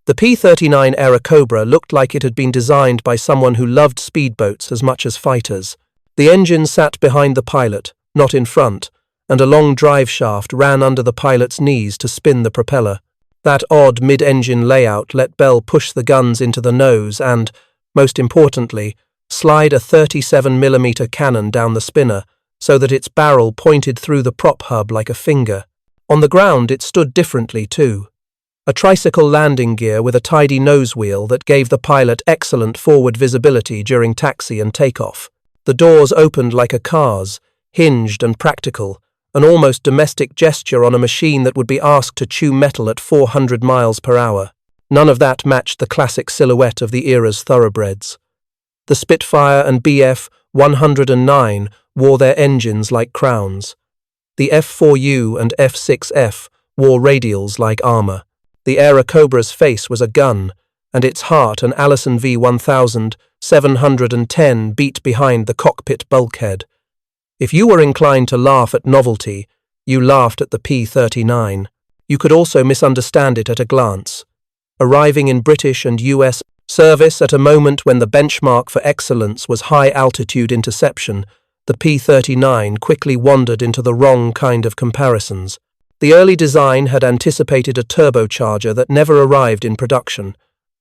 The P-39 Airacobra looked like it had been designed by someone who loved speedboats as much as fighters. The engine sat behind the pilot, not in front, and a long drive shaft ran under the pilot's knees to spin the propeller. That odd mid-engine layout let Bell push the guns into the nose and, most importantly, slide a 37mm cannon down the spinner so that its barrel pointed through the prop hub like a finger. On the ground it stood differently too. A tricycle landing gear with a tidy nose wheel that gave the pilot excellent forward visibility during taxi and takeoff. The doors opened like a car's, hinged and practical, an almost domestic gesture on a machine that would be asked to chew metal at 400 miles per hour. None of that matched the classic silhouette of the era's thoroughbreds. The Spitfire and Bf 109 wore their engines like crowns. The F4U and F6F wore radials like armor. The Airacobra's face was a gun, and its heart an Allison V1710 beat behind the cockpit bulkhead. If you were inclined to laugh at novelty, you laughed at the P-39. You could also misunderstand it at a glance. Arriving in British and US service at a moment when the benchmark for excellence was high-altitude interception, the P-39 quickly wandered into the wrong kind of comparisons. The early design had anticipated a turbocharger that never arrived in production.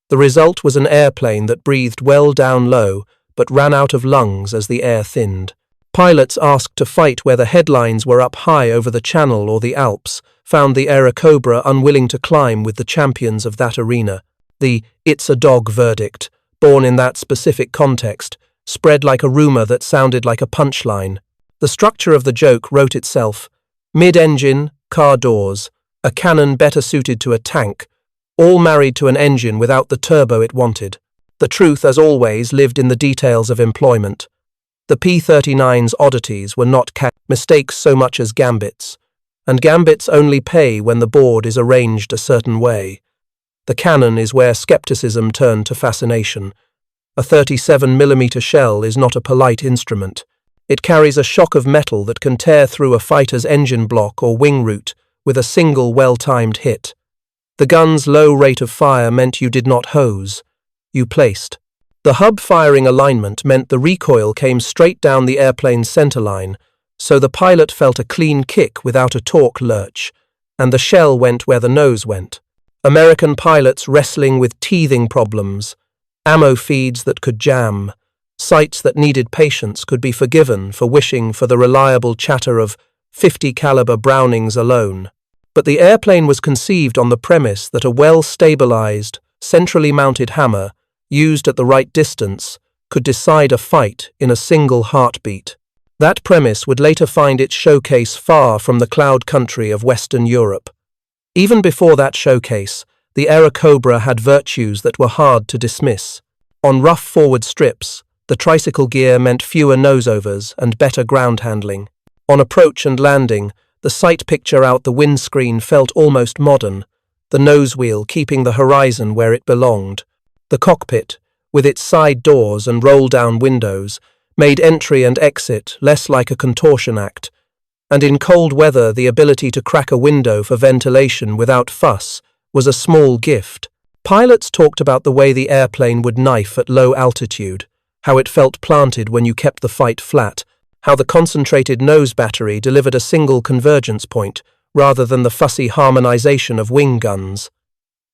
The result was an airplane that breathed well down low, but ran out of lungs as the air thinned. Pilots asked to fight where the headlines were up high over the Channel or the Alps found the Airacobra unwilling to climb with the champions of that arena. The "it's a dog" verdict, born in that specific context, spread like a rumor that sounded like a punchline. The structure of the joke wrote itself: mid-engine, car doors, a cannon better suited to a tank, all married to an engine without the turbo it wanted. The truth, as always, lived in the details of employment. The P-39's oddities were not mistakes so much as gambits, and gambits only pay when the board is arranged a certain way. The cannon is where skepticism turned to fascination. A 37mm shell is not a polite instrument. It carries a shock of metal that can tear through a fighter's engine block or wing root with a single well-timed hit. The gun's low rate of fire meant you did not hose, you placed. The hub-firing alignment meant the recoil came straight down the airplane's centerline, so the pilot felt a clean kick without a torque lurch, and the shell went where the nose went. American pilots wrestling with teething problems, ammo feeds that could jam, sights that needed patience could be forgiven for wishing for the reliable chatter of 50 caliber Brownings alone. But the airplane was conceived on the premise that a well-stabilized, centrally mounted hammer used at the right distance, could decide a fight in a single heartbeat. That premise would later find its showcase far from the cloud country of Western Europe. Even before that showcase, the Airacobra had virtues that were hard to dismiss. On rough forward strips, the tricycle gear meant fewer noseovers and better ground handling. On approach and landing, the sight picture out the windscreen felt almost modern, the nose wheel keeping the horizon where it belonged. The cockpit, with its side doors and roll-down windows, made entry and exit less like a contortion act, and in cold weather the ability to crack a window for ventilation without fuss was a small gift. Pilots talked about the way the airplane would knife at low altitude, how it felt planted when you kept the fight flat, how the concentrated nose battery delivered a single convergence point rather than the fussy harmonization of wing guns.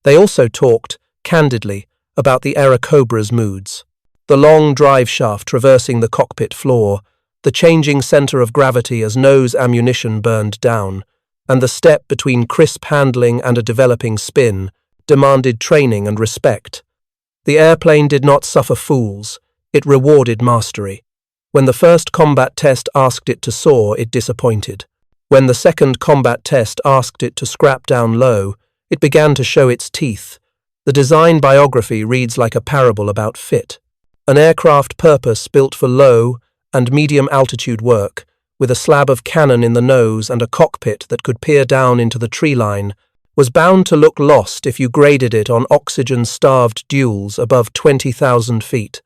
They also talked, candidly, about the Airacobra's moods. The long drive shaft traversing the cockpit floor, the changing center of gravity as nose ammunition burned down, and the step between crisp handling and a developing spin demanded training and respect. The airplane did not suffer fools, it rewarded mastery. When the first combat test asked it to soar, it disappointed. When the second combat test asked it to scrap down low, it began to show its teeth. The design biography reads like a parable about fit. An aircraft purpose built for low and medium altitude work, with a slab of cannon in the nose and a cockpit that could peer down into the tree line, was bound to look lost if you graded it on oxygen-starved duels above 20,000 feet.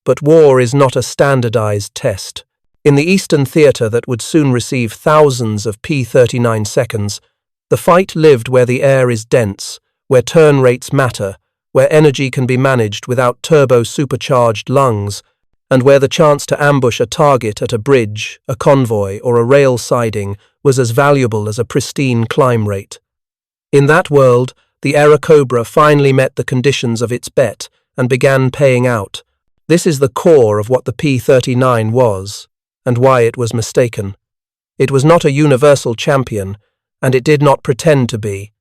But war is not a standardized test. In the Eastern Theater that would soon receive thousands of P-39 seconds, the fight lived where the air is dense, where turn rates matter, where energy can be managed without turbo-supercharged lungs, and where the chance to ambush a target at a bridge, a convoy, or a rail siding was as valuable as a pristine climb rate. In that world, the Airacobra finally met the conditions of its bet and began paying out. This is the core of what the P-39 was, and why it was mistaken. It was not a universal champion, and it did not pretend to be.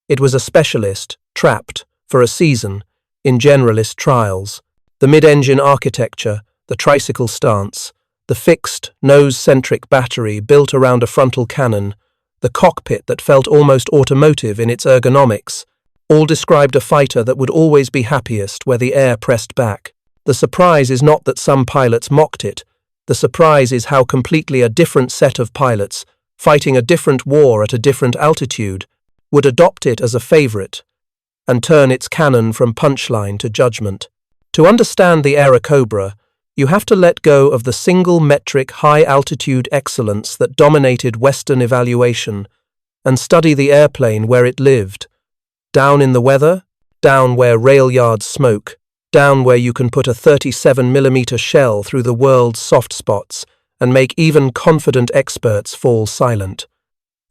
It was a specialist, trapped, for a season, in generalist trials. The mid-engine architecture, the tricycle stance, the fixed, nose-centric battery built around a frontal cannon, the cockpit that felt almost automotive in its ergonomics, all described a fighter that would always be happiest where the air pressed back. The surprise is not that some pilots mocked it. The surprise is how completely a different set of pilots, fighting a different war at a different altitude, would adopt it as a favorite and turn its cannon from punchline to judgment. To understand the Airacobra, you have to let go of the single-metric high-altitude excellence that dominated Western evaluation and study the airplane where it lived. Down in the weather, down where rail yards smoke, down where you can put a 37mm shell through the world's soft spots and make even confident experts fall silent.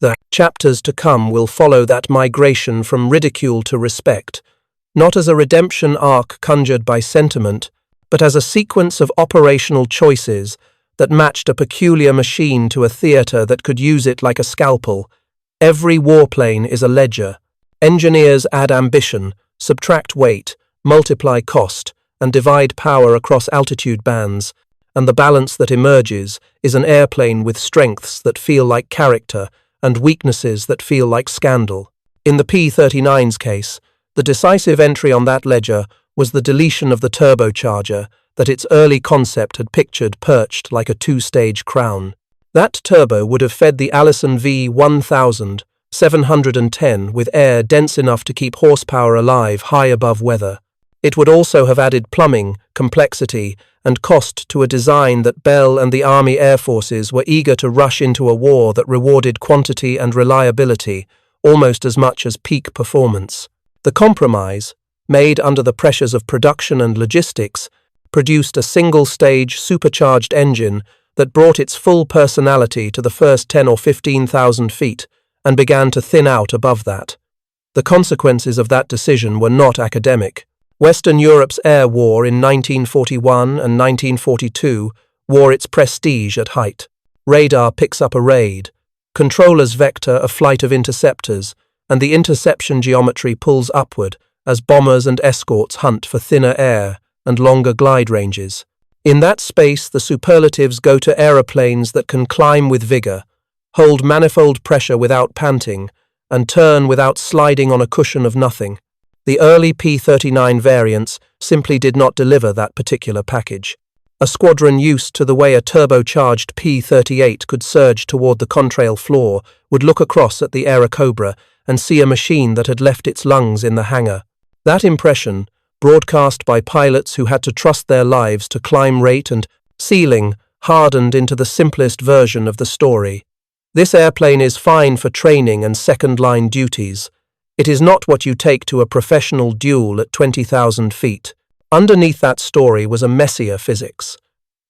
The chapters to come will follow that migration from ridicule to respect, not as a redemption arc conjured by sentiment, but as a sequence of operational choices that matched a peculiar machine to a theater that could use it like a scalpel. Every warplane is a ledger. Engineers add ambition, subtract weight, multiply cost, and divide power across altitude bands, and the balance that emerges is an airplane with strengths that feel like character and weaknesses that feel like scandal. In the P-39's case, the decisive entry on that ledger was the deletion of the turbocharger that its early concept had pictured perched like a two-stage crown. That turbo would have fed the Allison V-1710 with air dense enough to keep horsepower alive high above weather. It would also have added plumbing, complexity, and cost to a design that Bell and the Army Air Forces were eager to rush into a war that rewarded quantity and reliability almost as much as peak performance. The compromise, made under the pressures of production and logistics, produced a single-stage supercharged engine that brought its full personality to the first 10 or 15,000 feet and began to thin out above that. The consequences of that decision were not academic. Western Europe's air war in 1941 and 1942 wore its prestige at height. Radar picks up a raid. Controllers vector a flight of interceptors, and the interception geometry pulls upward as bombers and escorts hunt for thinner air and longer glide ranges. In that space, the superlatives go to aeroplanes that can climb with vigor, hold manifold pressure without panting, and turn without sliding on a cushion of nothing. The early P-39 variants simply did not deliver that particular package. A squadron used to the way a turbocharged P-38 could surge toward the contrail floor would look across at the Airacobra and see a machine that had left its lungs in the hangar. That impression, broadcast by pilots who had to trust their lives to climb rate and ceiling, hardened into the simplest version of the story. This airplane is fine for training and second-line duties. It is not what you take to a professional duel at 20,000 feet. Underneath that story was a messier physics.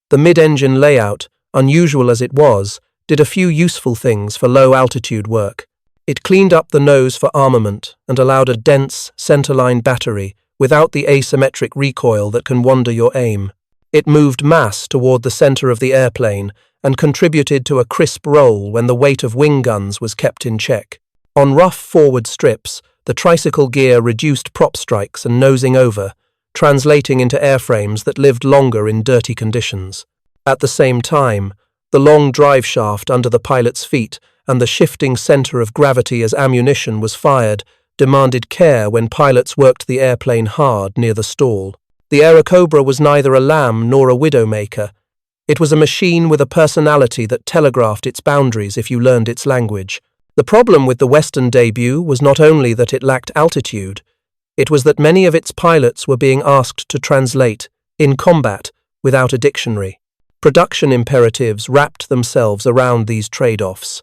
The mid-engine layout, unusual as it was, did a few useful things for low-altitude work. It cleaned up the nose for armament and allowed a dense, centerline battery without the asymmetric recoil that can wander your aim. It moved mass toward the center of the airplane and contributed to a crisp roll when the weight of wing guns was kept in check. On rough forward strips, the tricycle gear reduced prop strikes and nosing over, translating into airframes that lived longer in dirty conditions. At the same time, the long drive shaft under the pilot's feet and the shifting center of gravity as ammunition was fired demanded care when pilots worked the airplane hard near the stall. The Airacobra was neither a lamb nor a widowmaker. It was a machine with a personality that telegraphed its boundaries if you learned its language. The problem with the Western debut was not only that it lacked altitude, it was that many of its pilots were being asked to translate, in combat, without a dictionary. Production imperatives wrapped themselves around these trade-offs.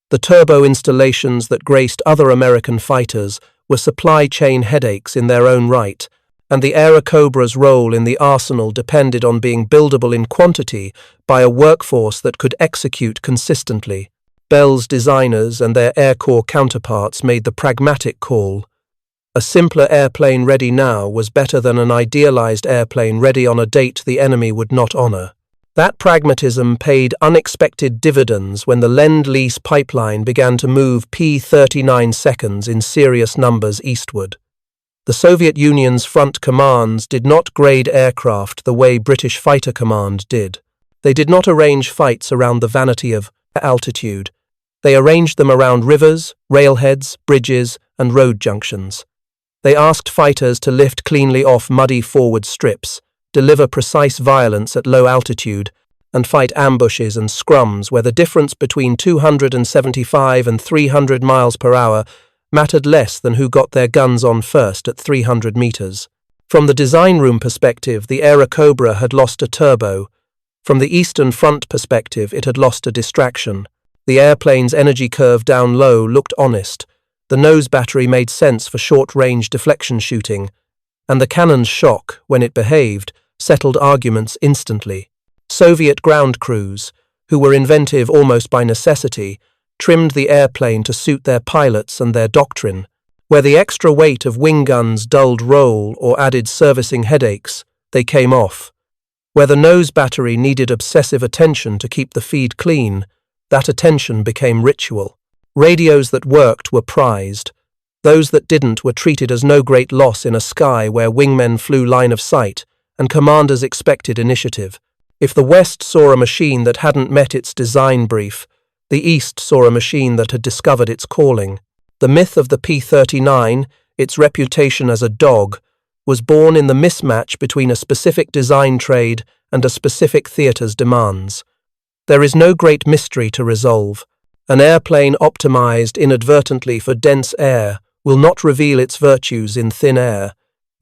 The turbo installations that graced other American fighters were supply chain headaches in their own right, and the Airacobra's role in the arsenal depended on being buildable in quantity by a workforce that could execute consistently. Bell's designers and their Air Corps counterparts made the pragmatic call. A simpler airplane ready now was better than an idealized airplane ready on a date the enemy would not honor. That pragmatism paid unexpected dividends when the Lend-Lease pipeline began to move P-39 seconds in serious numbers eastward. The Soviet Union's front commands did not grade aircraft the way British Fighter Command did. They did not arrange fights around the vanity of altitude. They arranged them around rivers, railheads, bridges, and road junctions. They asked fighters to lift cleanly off muddy forward strips, deliver precise violence at low altitude, and fight ambushes and scrums where the difference between 275 and 300 miles per hour mattered less than who got their guns on first at 300 meters. From the design room perspective, the Airacobra had lost a turbo. From the Eastern Front perspective, it had lost a distraction. The airplane's energy curve down low looked honest. The nose battery made sense for short-range deflection shooting, and the cannon's shock, when it behaved, settled arguments instantly. Soviet ground crews, who were inventive almost by necessity, trimmed the airplane to suit their pilots and their doctrine. Where the extra weight of wing guns dulled roll or added servicing headaches, they came off. Where the nose battery needed obsessive attention to keep the feed clean, that attention became ritual. Radios that worked were prized. Those that didn't were treated as no great loss in a sky where wingmen flew line of sight and commanders expected initiative. If the West saw a machine that hadn't met its design brief, the East saw a machine that had discovered its calling. The myth of the P-39, its reputation as a dog, was born in the mismatch between a specific design trade and a specific theater's demands. There is no great mystery to resolve. An airplane optimized inadvertently for dense air will not reveal its virtues in thin air,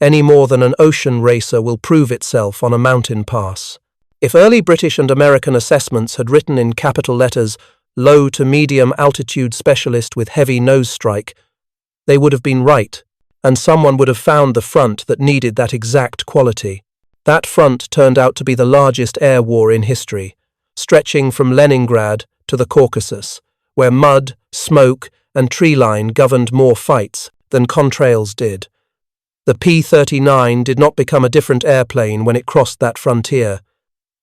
any more than an ocean racer will prove itself on a mountain pass. If early British and American assessments had written in capital letters, "low to medium altitude specialist with heavy nose strike," they would have been right, and someone would have found the front that needed that exact quality. That front turned out to be the largest air war in history, stretching from Leningrad to the Caucasus, where mud, smoke, and tree line governed more fights than contrails did. The P-39 did not become a different airplane when it crossed that frontier.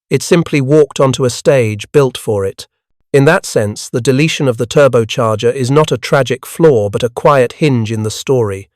It simply walked onto a stage built for it. In that sense, the deletion of the turbocharger is not a tragic flaw but a quiet hinge in the story.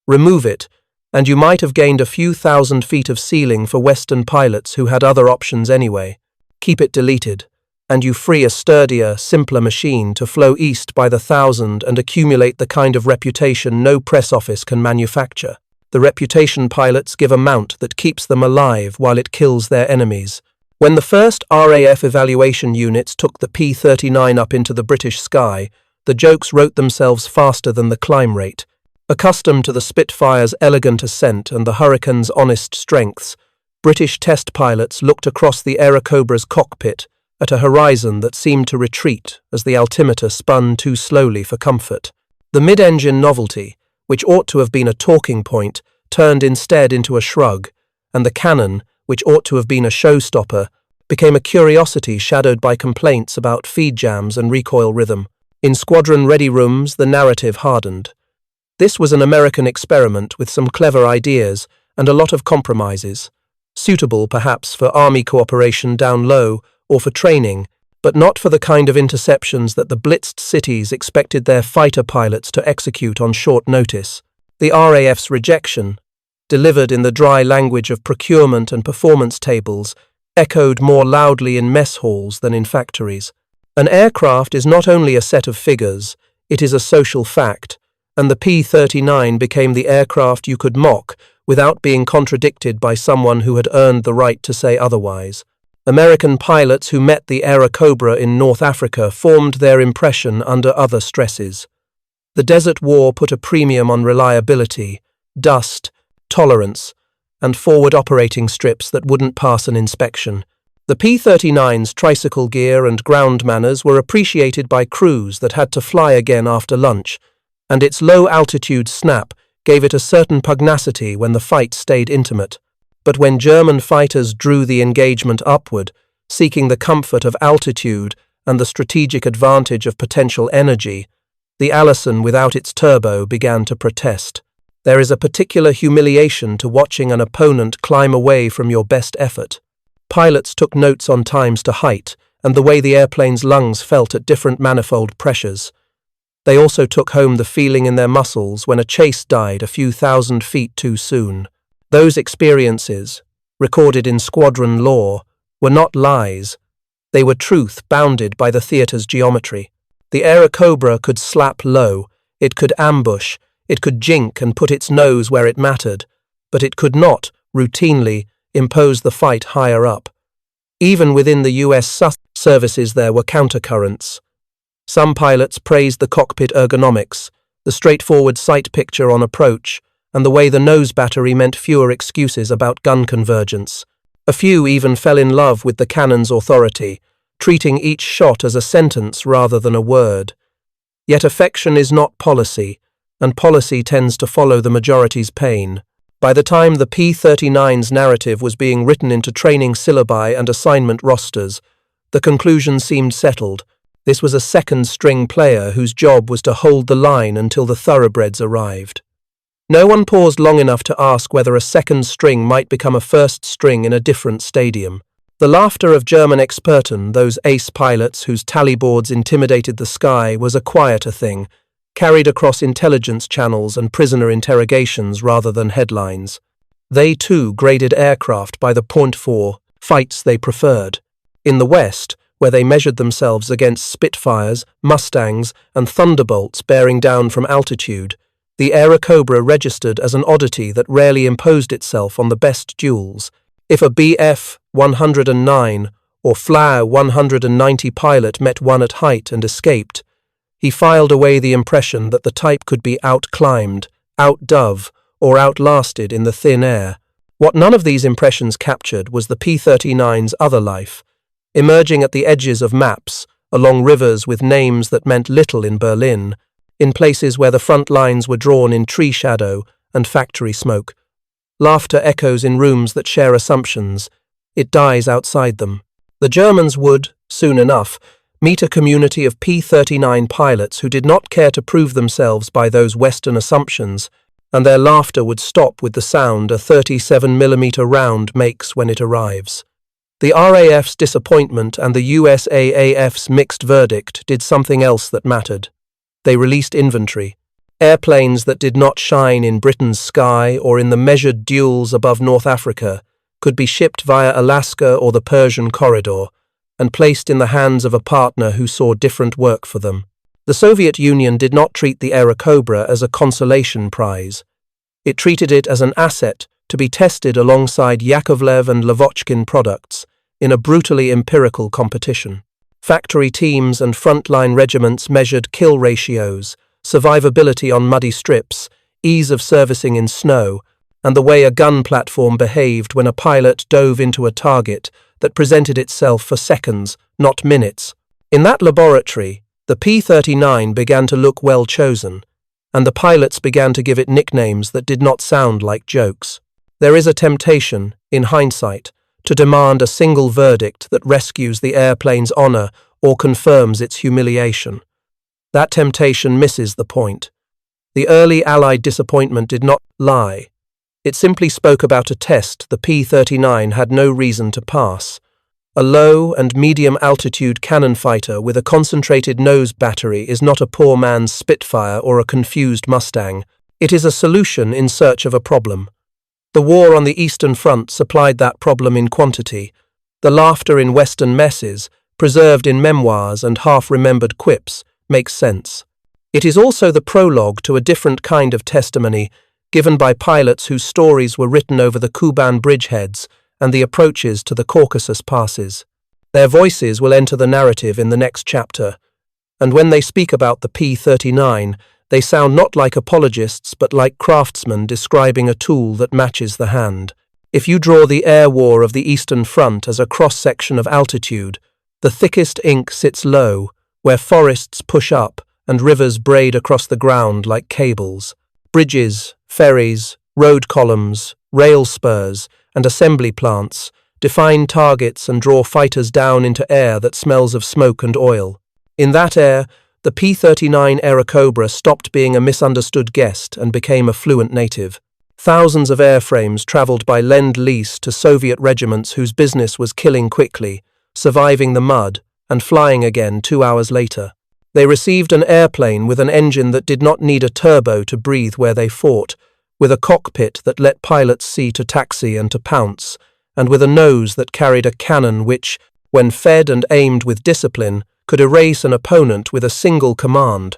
Remove it, and you might have gained a few thousand feet of ceiling for Western pilots who had other options anyway. Keep it deleted, and you free a sturdier, simpler machine to flow east by the thousand and accumulate the kind of reputation no press office can manufacture. The reputation pilots give a mount that keeps them alive while it kills their enemies. When the first RAF evaluation units took the P-39 up into the British sky, the jokes wrote themselves faster than the climb rate. Accustomed to the Spitfire's elegant ascent and the Hurricane's honest strengths, British test pilots looked across the Airacobra's cockpit at a horizon that seemed to retreat as the altimeter spun too slowly for comfort. The mid-engine novelty, which ought to have been a talking point, turned instead into a shrug, and the cannon, which ought to have been a showstopper, became a curiosity shadowed by complaints about feed jams and recoil rhythm. In squadron-ready rooms, the narrative hardened. This was an American experiment with some clever ideas and a lot of compromises, suitable perhaps for army cooperation down low or for training, but not for the kind of interceptions that the blitzed cities expected their fighter pilots to execute on short notice. The RAF's rejection, delivered in the dry language of procurement and performance tables, echoed more loudly in mess halls than in factories. An aircraft is not only a set of figures, it is a social fact, and the P-39 became the aircraft you could mock without being contradicted by someone who had earned the right to say otherwise. American pilots who met the Airacobra in North Africa formed their impression under other stresses. The Desert War put a premium on reliability, dust, tolerance, and forward operating strips that wouldn't pass an inspection. The P-39's tricycle gear and ground manners were appreciated by crews that had to fly again after lunch, and its low-altitude snap gave it a certain pugnacity when the fight stayed intimate. But when German fighters drew the engagement upward, seeking the comfort of altitude and the strategic advantage of potential energy, the Allison without its turbo began to protest. There is a particular humiliation to watching an opponent climb away from your best effort. Pilots took notes on times to height and the way the airplane's lungs felt at different manifold pressures. They also took home the feeling in their muscles when a chase died a few thousand feet too soon. Those experiences, recorded in squadron lore, were not lies. They were truth bounded by the theater's geometry. The Airacobra could slap low, it could ambush, it could jink and put its nose where it mattered, but it could not, routinely, impose the fight higher up. Even within the U.S. services there were countercurrents. Some pilots praised the cockpit ergonomics, the straightforward sight picture on approach, and the way the nose battery meant fewer excuses about gun convergence. A few even fell in love with the cannon's authority, treating each shot as a sentence rather than a word. Yet affection is not policy, and policy tends to follow the majority's pain. By the time the P-39's narrative was being written into training syllabi and assignment rosters, the conclusion seemed settled. This was a second-string player whose job was to hold the line until the thoroughbreds arrived. No one paused long enough to ask whether a second string might become a first string in a different stadium. The laughter of German Experten, those ace pilots whose tally boards intimidated the sky, was a quieter thing, carried across intelligence channels and prisoner interrogations rather than headlines. They too graded aircraft by the .4 fights they preferred. In the West, where they measured themselves against Spitfires, Mustangs, and Thunderbolts bearing down from altitude, the Airacobra registered as an oddity that rarely imposed itself on the best duels. If a Bf 109 or Flau 190 pilot met one at height and escaped, he filed away the impression that the type could be outclimbed, outdove, or outlasted in the thin air. What none of these impressions captured was the P-39's other life, emerging at the edges of maps, along rivers with names that meant little in Berlin, in places where the front lines were drawn in tree shadow and factory smoke. Laughter echoes in rooms that share assumptions. It dies outside them. The Germans would, soon enough, meet a community of P-39 pilots who did not care to prove themselves by those Western assumptions, and their laughter would stop with the sound a 37mm round makes when it arrives. The RAF's disappointment and the USAAF's mixed verdict did something else that mattered. They released inventory. Airplanes that did not shine in Britain's sky or in the measured duels above North Africa could be shipped via Alaska or the Persian corridor and placed in the hands of a partner who saw different work for them. The Soviet Union did not treat the Airacobra as a consolation prize. It treated it as an asset to be tested alongside Yakovlev and Lavochkin products in a brutally empirical competition. Factory teams and frontline regiments measured kill ratios, survivability on muddy strips, ease of servicing in snow, and the way a gun platform behaved when a pilot dove into a target that presented itself for seconds, not minutes. In that laboratory, the P-39 began to look well chosen, and the pilots began to give it nicknames that did not sound like jokes. There is a temptation, in hindsight, to demand a single verdict that rescues the airplane's honor or confirms its humiliation. That temptation misses the point. The early Allied disappointment did not lie. It simply spoke about a test the P-39 had no reason to pass. A low and medium-altitude cannon fighter with a concentrated nose battery is not a poor man's Spitfire or a confused Mustang. It is a solution in search of a problem. The war on the Eastern Front supplied that problem in quantity. The laughter in Western messes, preserved in memoirs and half-remembered quips, makes sense. It is also the prologue to a different kind of testimony given by pilots whose stories were written over the Kuban bridgeheads and the approaches to the Caucasus passes. Their voices will enter the narrative in the next chapter, and when they speak about the P-39, they sound not like apologists but like craftsmen describing a tool that matches the hand. If you draw the air war of the Eastern Front as a cross-section of altitude, the thickest ink sits low, where forests push up and rivers braid across the ground like cables. Bridges, ferries, road columns, rail spurs, and assembly plants define targets and draw fighters down into air that smells of smoke and oil. In that air, the P-39 Airacobra stopped being a misunderstood guest and became a fluent native. Thousands of airframes traveled by Lend-Lease to Soviet regiments whose business was killing quickly, surviving the mud, and flying again 2 hours later. They received an airplane with an engine that did not need a turbo to breathe where they fought, with a cockpit that let pilots see to taxi and to pounce, and with a nose that carried a cannon which, when fed and aimed with discipline, could erase an opponent with a single command.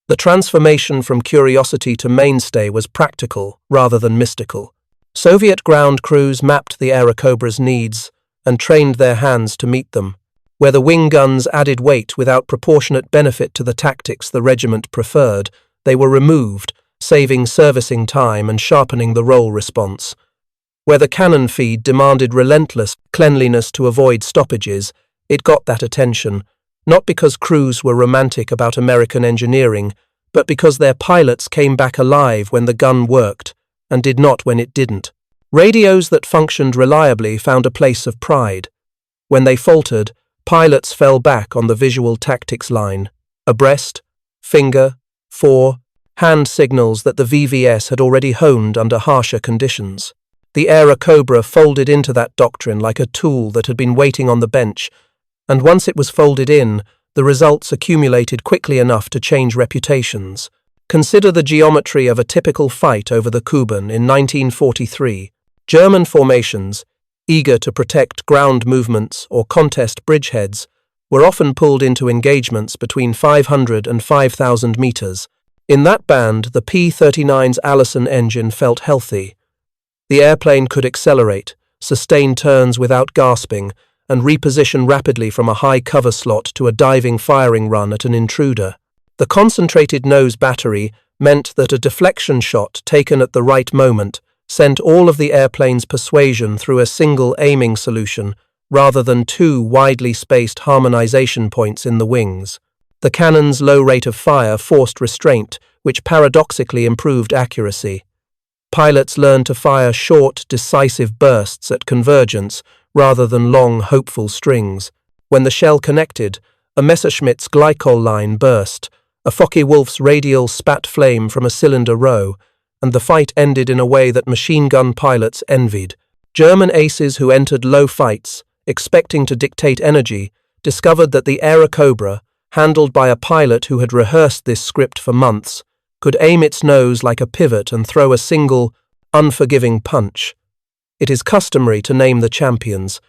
The transformation from curiosity to mainstay was practical rather than mystical. Soviet ground crews mapped the Airacobra's needs and trained their hands to meet them. Where the wing guns added weight without proportionate benefit to the tactics the regiment preferred, they were removed, saving servicing time and sharpening the roll response. Where the cannon feed demanded relentless cleanliness to avoid stoppages, it got that attention, not because crews were romantic about American engineering, but because their pilots came back alive when the gun worked, and did not when it didn't. Radios that functioned reliably found a place of pride. When they faltered, pilots fell back on the visual tactics line. Abreast, finger, fore, hand signals that the VVS had already honed under harsher conditions. The Airacobra folded into that doctrine like a tool that had been waiting on the bench, and once it was folded in, the results accumulated quickly enough to change reputations. Consider the geometry of a typical fight over the Kuban in 1943. German formations, eager to protect ground movements or contest bridgeheads, were often pulled into engagements between 500 and 5,000 meters. In that band, the P-39's Allison engine felt healthy. The airplane could accelerate, sustain turns without gasping, and reposition rapidly from a high cover slot to a diving firing run at an intruder. The concentrated nose battery meant that a deflection shot taken at the right moment sent all of the airplane's persuasion through a single aiming solution rather than two widely spaced harmonization points in the wings. The cannon's low rate of fire forced restraint, which paradoxically improved accuracy. Pilots learned to fire short, decisive bursts at convergence rather than long, hopeful strings. When the shell connected, a Messerschmitt's glycol line burst, a Focke-Wulf's radial spat flame from a cylinder row, and the fight ended in a way that machine gun pilots envied. German aces who entered low fights, expecting to dictate energy, discovered that the Airacobra, handled by a pilot who had rehearsed this script for months, could aim its nose like a pivot and throw a single, unforgiving punch. It is customary to name the champions.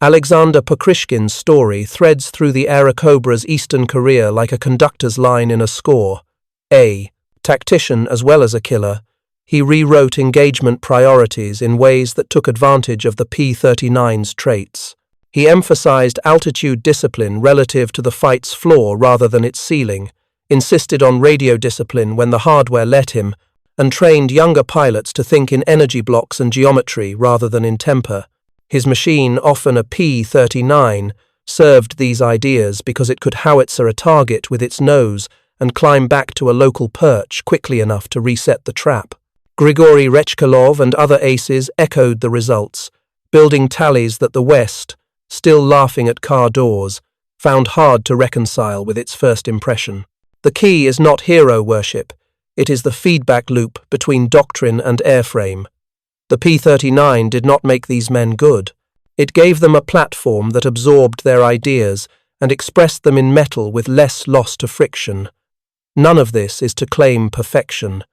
Alexander Pokrishkin's story threads through the Airacobra's eastern career like a conductor's line in a score. A tactician as well as a killer, he rewrote engagement priorities in ways that took advantage of the P-39's traits. He emphasized altitude discipline relative to the fight's floor rather than its ceiling, insisted on radio discipline when the hardware let him, and trained younger pilots to think in energy blocks and geometry rather than in temper. His machine, often a P-39, served these ideas because it could howitzer a target with its nose and climb back to a local perch quickly enough to reset the trap. Grigory Rechkalov and other aces echoed the results, building tallies that the West, still laughing at car doors, found hard to reconcile with its first impression. The key is not hero worship, it is the feedback loop between doctrine and airframe. The P-39 did not make these men good. It gave them a platform that absorbed their ideas and expressed them in metal with less loss to friction. None of this is to claim perfection.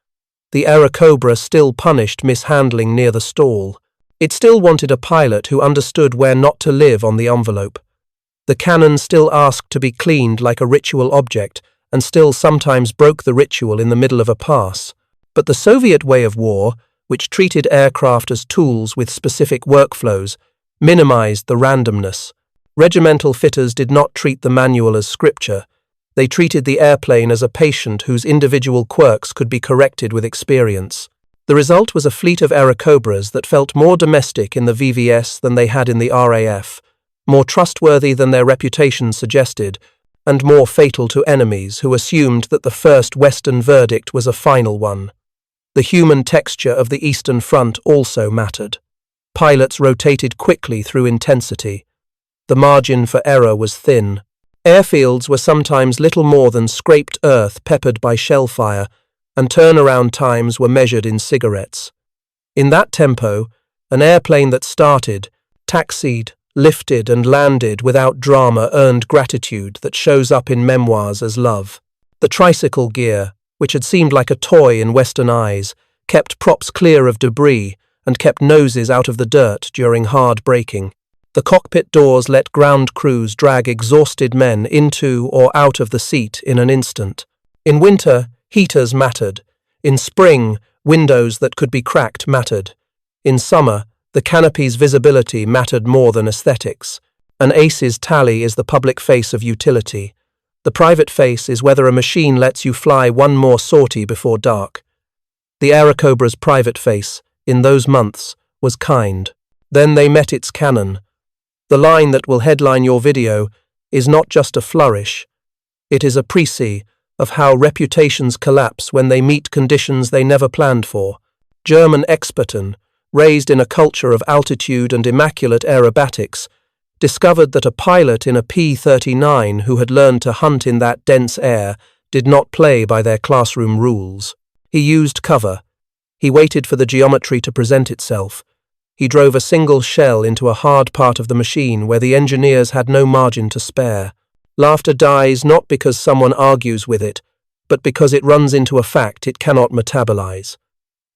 The Airacobra still punished mishandling near the stall. It still wanted a pilot who understood where not to live on the envelope. The cannon still asked to be cleaned like a ritual object, and still sometimes broke the ritual in the middle of a pass. But the Soviet way of war, which treated aircraft as tools with specific workflows, minimized the randomness. Regimental fitters did not treat the manual as scripture. They treated the airplane as a patient whose individual quirks could be corrected with experience. The result was a fleet of Airacobras that felt more domestic in the VVS than they had in the RAF, more trustworthy than their reputation suggested, and more fatal to enemies who assumed that the first Western verdict was a final one. The human texture of the Eastern Front also mattered. Pilots rotated quickly through intensity. The margin for error was thin. Airfields were sometimes little more than scraped earth peppered by shell fire, and turnaround times were measured in cigarettes. In that tempo, an airplane that started, taxied, lifted and landed without drama earned gratitude that shows up in memoirs as love. The tricycle gear, which had seemed like a toy in Western eyes, kept props clear of debris and kept noses out of the dirt during hard braking. The cockpit doors let ground crews drag exhausted men into or out of the seat in an instant. In winter, heaters mattered. In spring, windows that could be cracked mattered. In summer, the canopy's visibility mattered more than aesthetics. An ACE's tally is the public face of utility. The private face is whether a machine lets you fly one more sortie before dark. The Airacobra's private face, in those months, was kind. Then they met its cannon. The line that will headline your video is not just a flourish. It is a précis of how reputations collapse when they meet conditions they never planned for. German Experten, raised in a culture of altitude and immaculate aerobatics, discovered that a pilot in a P-39 who had learned to hunt in that dense air did not play by their classroom rules. He used cover. He waited for the geometry to present itself. He drove a single shell into a hard part of the machine where the engineers had no margin to spare. Laughter dies not because someone argues with it, but because it runs into a fact it cannot metabolize.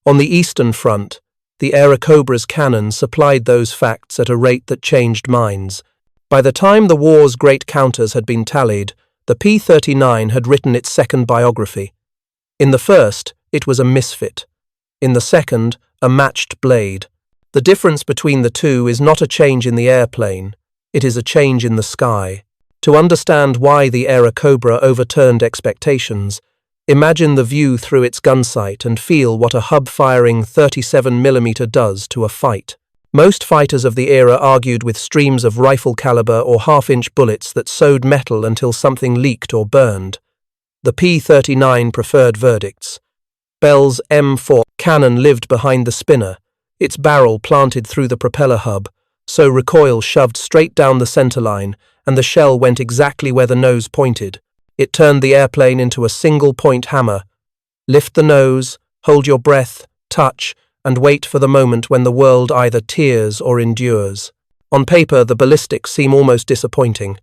On the Eastern Front, the Airacobra's cannon supplied those facts at a rate that changed minds. By the time the war's great counters had been tallied, the P-39 had written its second biography. In the first, it was a misfit. In the second, a matched blade. The difference between the two is not a change in the airplane, it is a change in the sky. To understand why the Airacobra overturned expectations, imagine the view through its gun sight and feel what a hub-firing 37mm does to a fight. Most fighters of the era argued with streams of rifle caliber or half-inch bullets that sewed metal until something leaked or burned. The P-39 preferred verdicts. Bell's M4 cannon lived behind the spinner, its barrel planted through the propeller hub, so recoil shoved straight down the centerline, and the shell went exactly where the nose pointed. It turned the airplane into a single-point hammer. Lift the nose, hold your breath, touch, and wait for the moment when the world either tears or endures. On paper, the ballistics seem almost disappointing.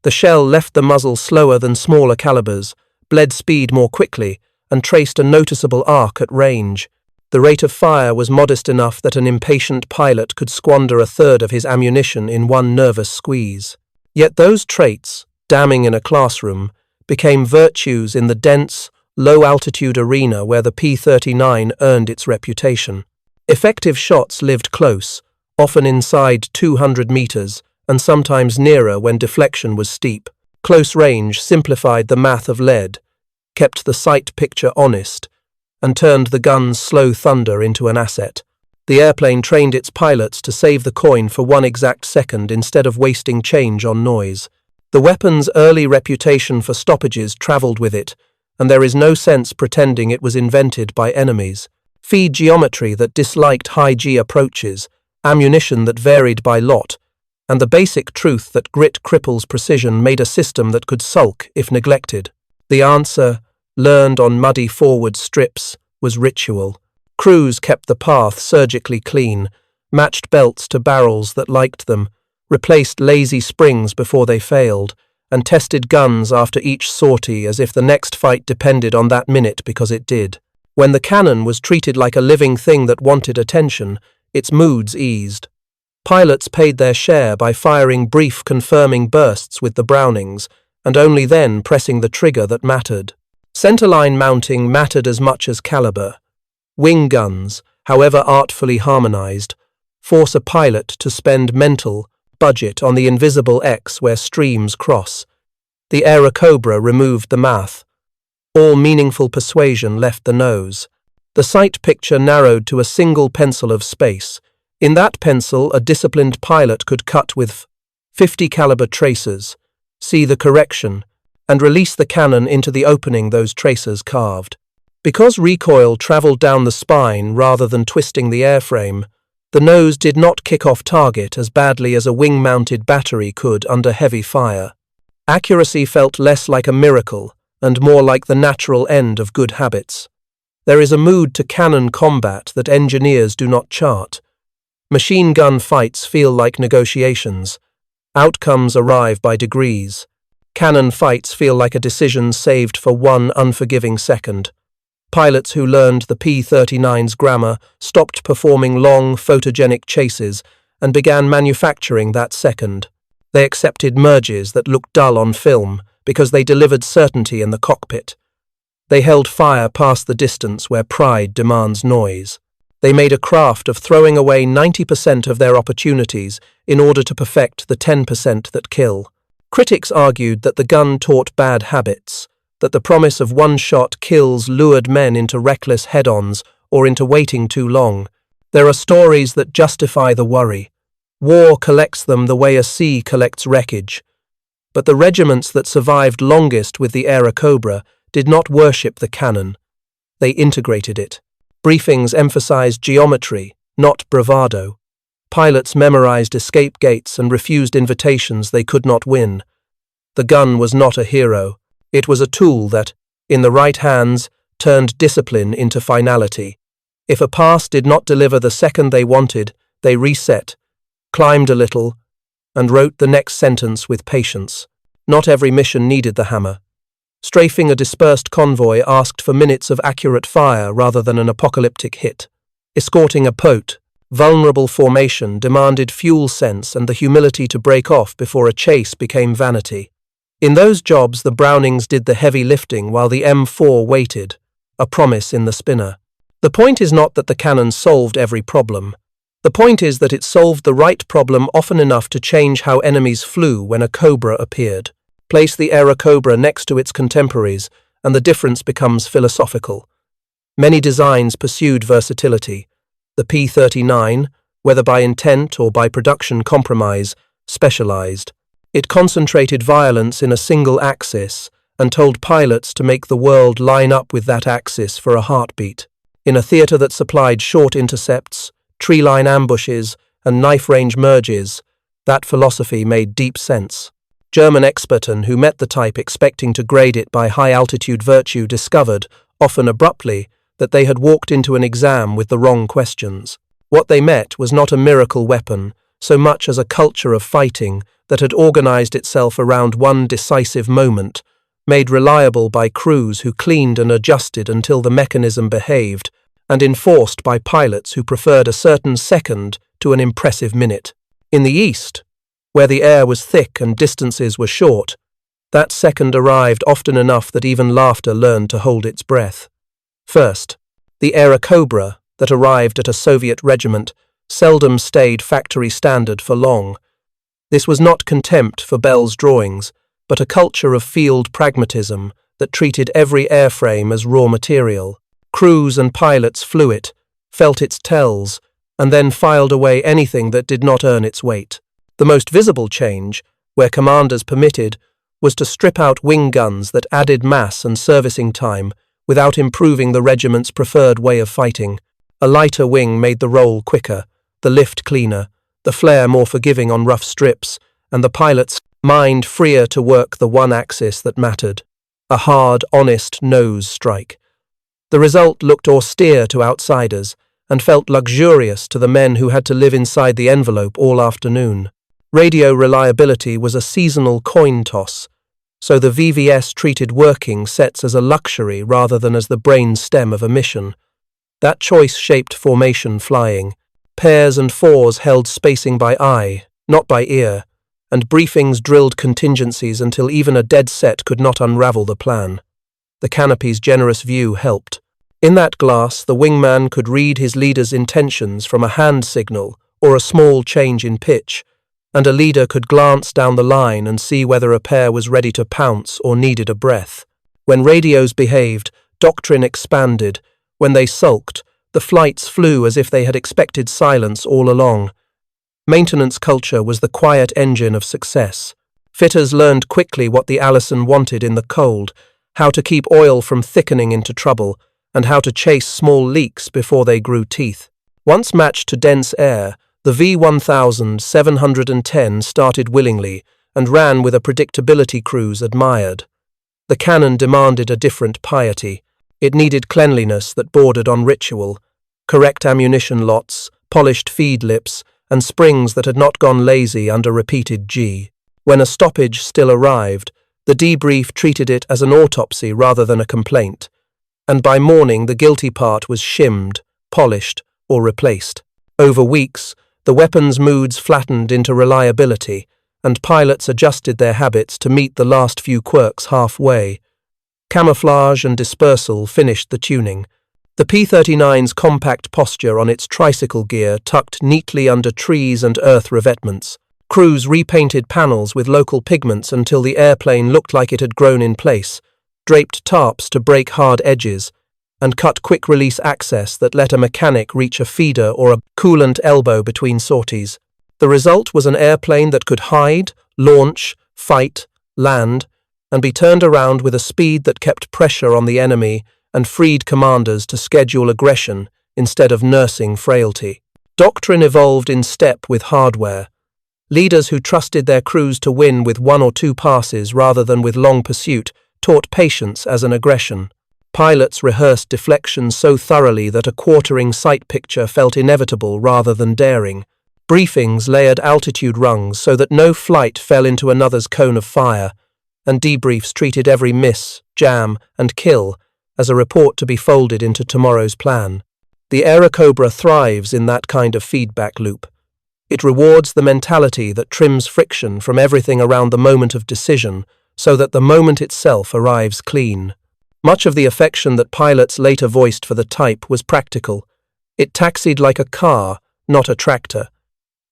The shell left the muzzle slower than smaller calibers, bled speed more quickly, and traced a noticeable arc at range. The rate of fire was modest enough that an impatient pilot could squander a third of his ammunition in one nervous squeeze. Yet those traits, damning in a classroom, became virtues in the dense, low-altitude arena where the P-39 earned its reputation. Effective shots lived close, often inside 200 meters, and sometimes nearer when deflection was steep. Close range simplified the math of lead, kept the sight picture honest, and turned the gun's slow thunder into an asset. The airplane trained its pilots to save the coin for one exact second instead of wasting change on noise. The weapon's early reputation for stoppages traveled with it, and there is no sense pretending it was invented by enemies. Feed geometry that disliked high-G approaches, ammunition that varied by lot, and the basic truth that grit cripples precision made a system that could sulk if neglected. The answer, learned on muddy forward strips, was ritual. Crews kept the path surgically clean, matched belts to barrels that liked them, replaced lazy springs before they failed, and tested guns after each sortie as if the next fight depended on that minute because it did. When the cannon was treated like a living thing that wanted attention, its moods eased. Pilots paid their share by firing brief confirming bursts with the Brownings, and only then pressing the trigger that mattered. Centerline mounting mattered as much as caliber. Wing guns, however artfully harmonized, force a pilot to spend mental budget on the invisible X where streams cross. The Airacobra removed the math. All meaningful persuasion left the nose. The sight picture narrowed to a single pencil of space. In that pencil, a disciplined pilot could cut with .50 caliber tracers, see the correction, and release the cannon into the opening those tracers carved. Because recoil traveled down the spine rather than twisting the airframe, the nose did not kick off target as badly as a wing-mounted battery could under heavy fire. Accuracy felt less like a miracle and more like the natural end of good habits. There is a mood to cannon combat that engineers do not chart. Machine gun fights feel like negotiations. Outcomes arrive by degrees. Cannon fights feel like a decision saved for one unforgiving second. Pilots who learned the P-39's grammar stopped performing long, photogenic chases and began manufacturing that second. They accepted merges that looked dull on film because they delivered certainty in the cockpit. They held fire past the distance where pride demands noise. They made a craft of throwing away 90% of their opportunities in order to perfect the 10% that kill. Critics argued that the gun taught bad habits, that the promise of one-shot kills lured men into reckless head-ons or into waiting too long. There are stories that justify the worry. War collects them the way a sea collects wreckage. But the regiments that survived longest with the Airacobra did not worship the cannon. They integrated it. Briefings emphasized geometry, not bravado. Pilots memorized escape gates and refused invitations they could not win. The gun was not a hero. It was a tool that, in the right hands, turned discipline into finality. If a pass did not deliver the second they wanted, they reset, climbed a little, and wrote the next sentence with patience. Not every mission needed the hammer. Strafing a dispersed convoy asked for minutes of accurate fire rather than an apocalyptic hit. Escorting a vulnerable formation demanded fuel sense and the humility to break off before a chase became vanity. In those jobs, the Brownings did the heavy lifting while the M4 waited, a promise in the spinner. The point is not that the cannon solved every problem. The point is that it solved the right problem often enough to change how enemies flew when a Cobra appeared. Place the Airacobra next to its contemporaries, and the difference becomes philosophical. Many designs pursued versatility. The P-39, whether by intent or by production compromise, specialized. It concentrated violence in a single axis and told pilots to make the world line up with that axis for a heartbeat. In a theater that supplied short intercepts, tree-line ambushes, and knife-range merges, that philosophy made deep sense. German experten who met the type expecting to grade it by high-altitude virtue discovered, often abruptly, that they had walked into an exam with the wrong questions. What they met was not a miracle weapon, so much as a culture of fighting that had organized itself around one decisive moment, made reliable by crews who cleaned and adjusted until the mechanism behaved, and enforced by pilots who preferred a certain second to an impressive minute. In the East, where the air was thick and distances were short, that second arrived often enough that even laughter learned to hold its breath. First, the Airacobra that arrived at a Soviet regiment seldom stayed factory standard for long. This was not contempt for Bell's drawings, but a culture of field pragmatism that treated every airframe as raw material. Crews and pilots flew it, felt its tells, and then filed away anything that did not earn its weight. The most visible change, where commanders permitted, was to strip out wing guns that added mass and servicing time without improving the regiment's preferred way of fighting. A lighter wing made the roll quicker, the lift cleaner, the flare more forgiving on rough strips, and the pilot's mind freer to work the one axis that mattered. A hard, honest nose strike. The result looked austere to outsiders and felt luxurious to the men who had to live inside the envelope all afternoon. Radio reliability was a seasonal coin toss, so the VVS treated working sets as a luxury rather than as the brain stem of a mission. That choice shaped formation flying. Pairs and fours held spacing by eye, not by ear, and briefings drilled contingencies until even a dead set could not unravel the plan. The canopy's generous view helped. In that glass, the wingman could read his leader's intentions from a hand signal or a small change in pitch, and a leader could glance down the line and see whether a pair was ready to pounce or needed a breath. When radios behaved, doctrine expanded. When they sulked, the flights flew as if they had expected silence all along. Maintenance culture was the quiet engine of success. Fitters learned quickly what the Allison wanted in the cold, how to keep oil from thickening into trouble, and how to chase small leaks before they grew teeth. Once matched to dense air, the V-1710 started willingly and ran with a predictability crews admired. The cannon demanded a different piety. It needed cleanliness that bordered on ritual, correct ammunition lots, polished feed lips, and springs that had not gone lazy under repeated G. When a stoppage still arrived, the debrief treated it as an autopsy rather than a complaint, and by morning the guilty part was shimmed, polished, or replaced. Over weeks, the weapon's moods flattened into reliability, and pilots adjusted their habits to meet the last few quirks halfway. Camouflage and dispersal finished the tuning. The P-39's compact posture on its tricycle gear tucked neatly under trees and earth revetments. Crews repainted panels with local pigments until the airplane looked like it had grown in place, draped tarps to break hard edges, and cut quick-release access that let a mechanic reach a feeder or a coolant elbow between sorties. The result was an airplane that could hide, launch, fight, land, and be turned around with a speed that kept pressure on the enemy and freed commanders to schedule aggression instead of nursing frailty. Doctrine evolved in step with hardware. Leaders who trusted their crews to win with 1 or 2 passes rather than with long pursuit taught patience as an aggression. Pilots rehearsed deflections so thoroughly that a quartering sight picture felt inevitable rather than daring. Briefings layered altitude rungs so that no flight fell into another's cone of fire, and debriefs treated every miss, jam, and kill as a report to be folded into tomorrow's plan. The Airacobra thrives in that kind of feedback loop. It rewards the mentality that trims friction from everything around the moment of decision so that the moment itself arrives clean. Much of the affection that pilots later voiced for the type was practical. It taxied like a car, not a tractor.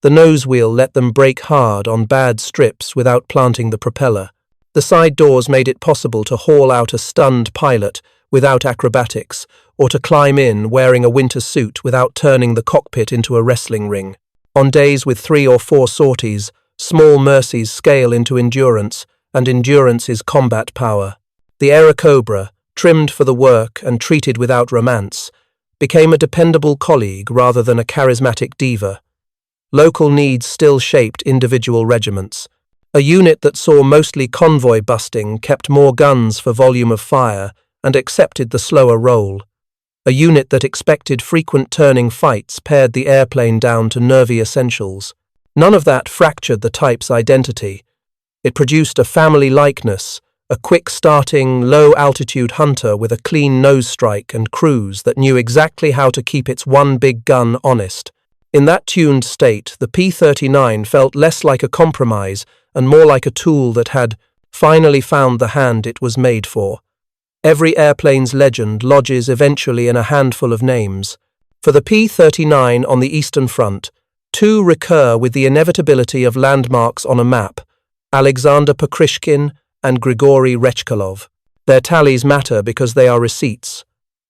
The nose wheel let them brake hard on bad strips without planting the propeller. The side doors made it possible to haul out a stunned pilot without acrobatics, or to climb in wearing a winter suit without turning the cockpit into a wrestling ring. On days with 3 or 4 sorties, small mercies scale into endurance, and endurance is combat power. The Airacobra, trimmed for the work and treated without romance, became a dependable colleague rather than a charismatic diva. Local needs still shaped individual regiments. A unit that saw mostly convoy busting kept more guns for volume of fire and accepted the slower role. A unit that expected frequent turning fights pared the airplane down to nervy essentials. None of that fractured the type's identity. It produced a family likeness, a quick-starting, low-altitude hunter with a clean nose strike and crews that knew exactly how to keep its one big gun honest. In that tuned state, the P-39 felt less like a compromise and more like a tool that had finally found the hand it was made for. Every airplane's legend lodges eventually in a handful of names. For the P-39 on the Eastern Front, 2 recur with the inevitability of landmarks on a map: Alexander Pokrishkin and Grigory Rechkalov. Their tallies matter because they are receipts,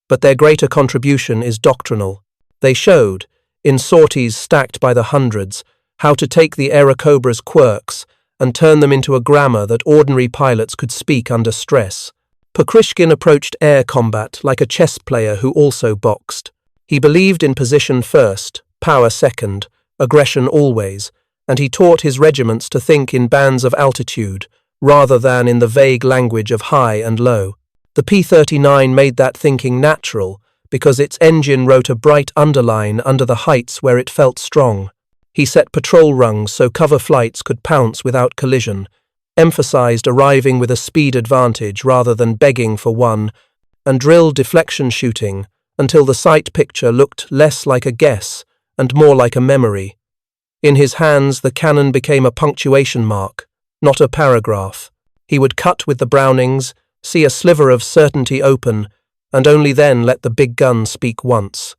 but their greater contribution is doctrinal. They showed, in sorties stacked by the hundreds, how to take the Airacobra's quirks and turn them into a grammar that ordinary pilots could speak under stress. Pokrishkin approached air combat like a chess player who also boxed. He believed in position first, power second, aggression always, and he taught his regiments to think in bands of altitude, rather than in the vague language of high and low. The P-39 made that thinking natural because its engine wrote a bright underline under the heights where it felt strong. He set patrol rungs so cover flights could pounce without collision, emphasized arriving with a speed advantage rather than begging for one, and drilled deflection shooting until the sight picture looked less like a guess and more like a memory. In his hands, the cannon became a punctuation mark, not a paragraph. He would cut with the Brownings, see a sliver of certainty open, and only then let the big gun speak once.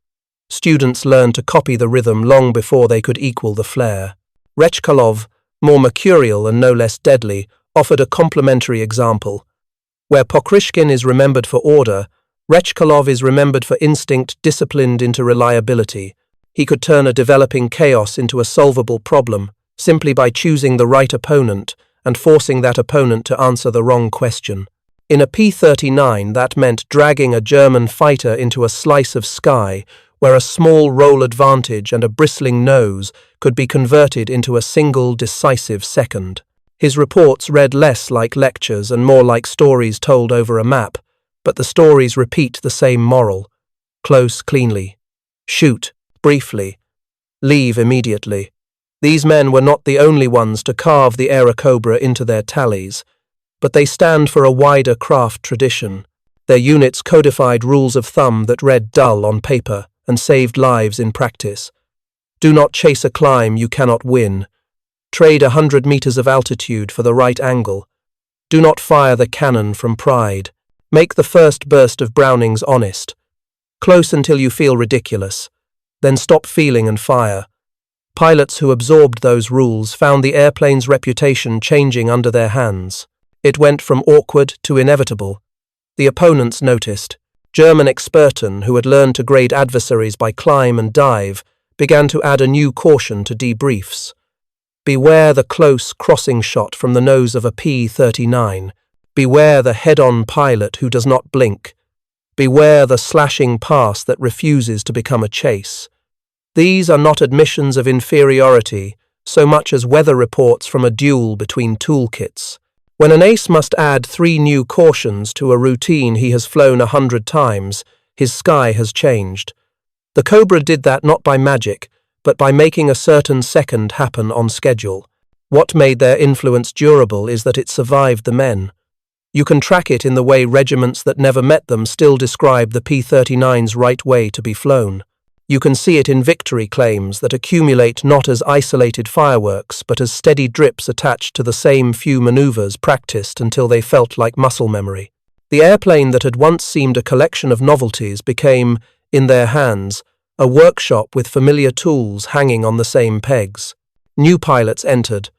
Students learned to copy the rhythm long before they could equal the flair. Rechkalov, more mercurial and no less deadly, offered a complementary example. Where Pokrishkin is remembered for order, Rechkalov is remembered for instinct disciplined into reliability. He could turn a developing chaos into a solvable problem, simply by choosing the right opponent and forcing that opponent to answer the wrong question. In a P-39, that meant dragging a German fighter into a slice of sky where a small roll advantage and a bristling nose could be converted into a single decisive second. His reports read less like lectures and more like stories told over a map, but the stories repeat the same moral. Close cleanly. Shoot briefly. Leave immediately. These men were not the only ones to carve the Airacobra into their tallies, but they stand for a wider craft tradition. Their units codified rules of thumb that read dull on paper and saved lives in practice. Do not chase a climb you cannot win. Trade 100 meters of altitude for the right angle. Do not fire the cannon from pride. Make the first burst of Brownings honest. Close until you feel ridiculous. Then stop feeling and fire. Pilots who absorbed those rules found the airplane's reputation changing under their hands. It went from awkward to inevitable. The opponents noticed. German experten, who had learned to grade adversaries by climb and dive, began to add a new caution to debriefs. Beware the close crossing shot from the nose of a P-39. Beware the head-on pilot who does not blink. Beware the slashing pass that refuses to become a chase. These are not admissions of inferiority so much as weather reports from a duel between toolkits. When an ace must add 3 new cautions to a routine he has flown 100 times, his sky has changed. The Cobra did that not by magic, but by making a certain second happen on schedule. What made their influence durable is that it survived the men. You can track it in the way regiments that never met them still describe the P-39's right way to be flown. You can see it in victory claims that accumulate not as isolated fireworks but as steady drips attached to the same few maneuvers practiced until they felt like muscle memory. The airplane that had once seemed a collection of novelties became, in their hands, a workshop with familiar tools hanging on the same pegs. New pilots entered,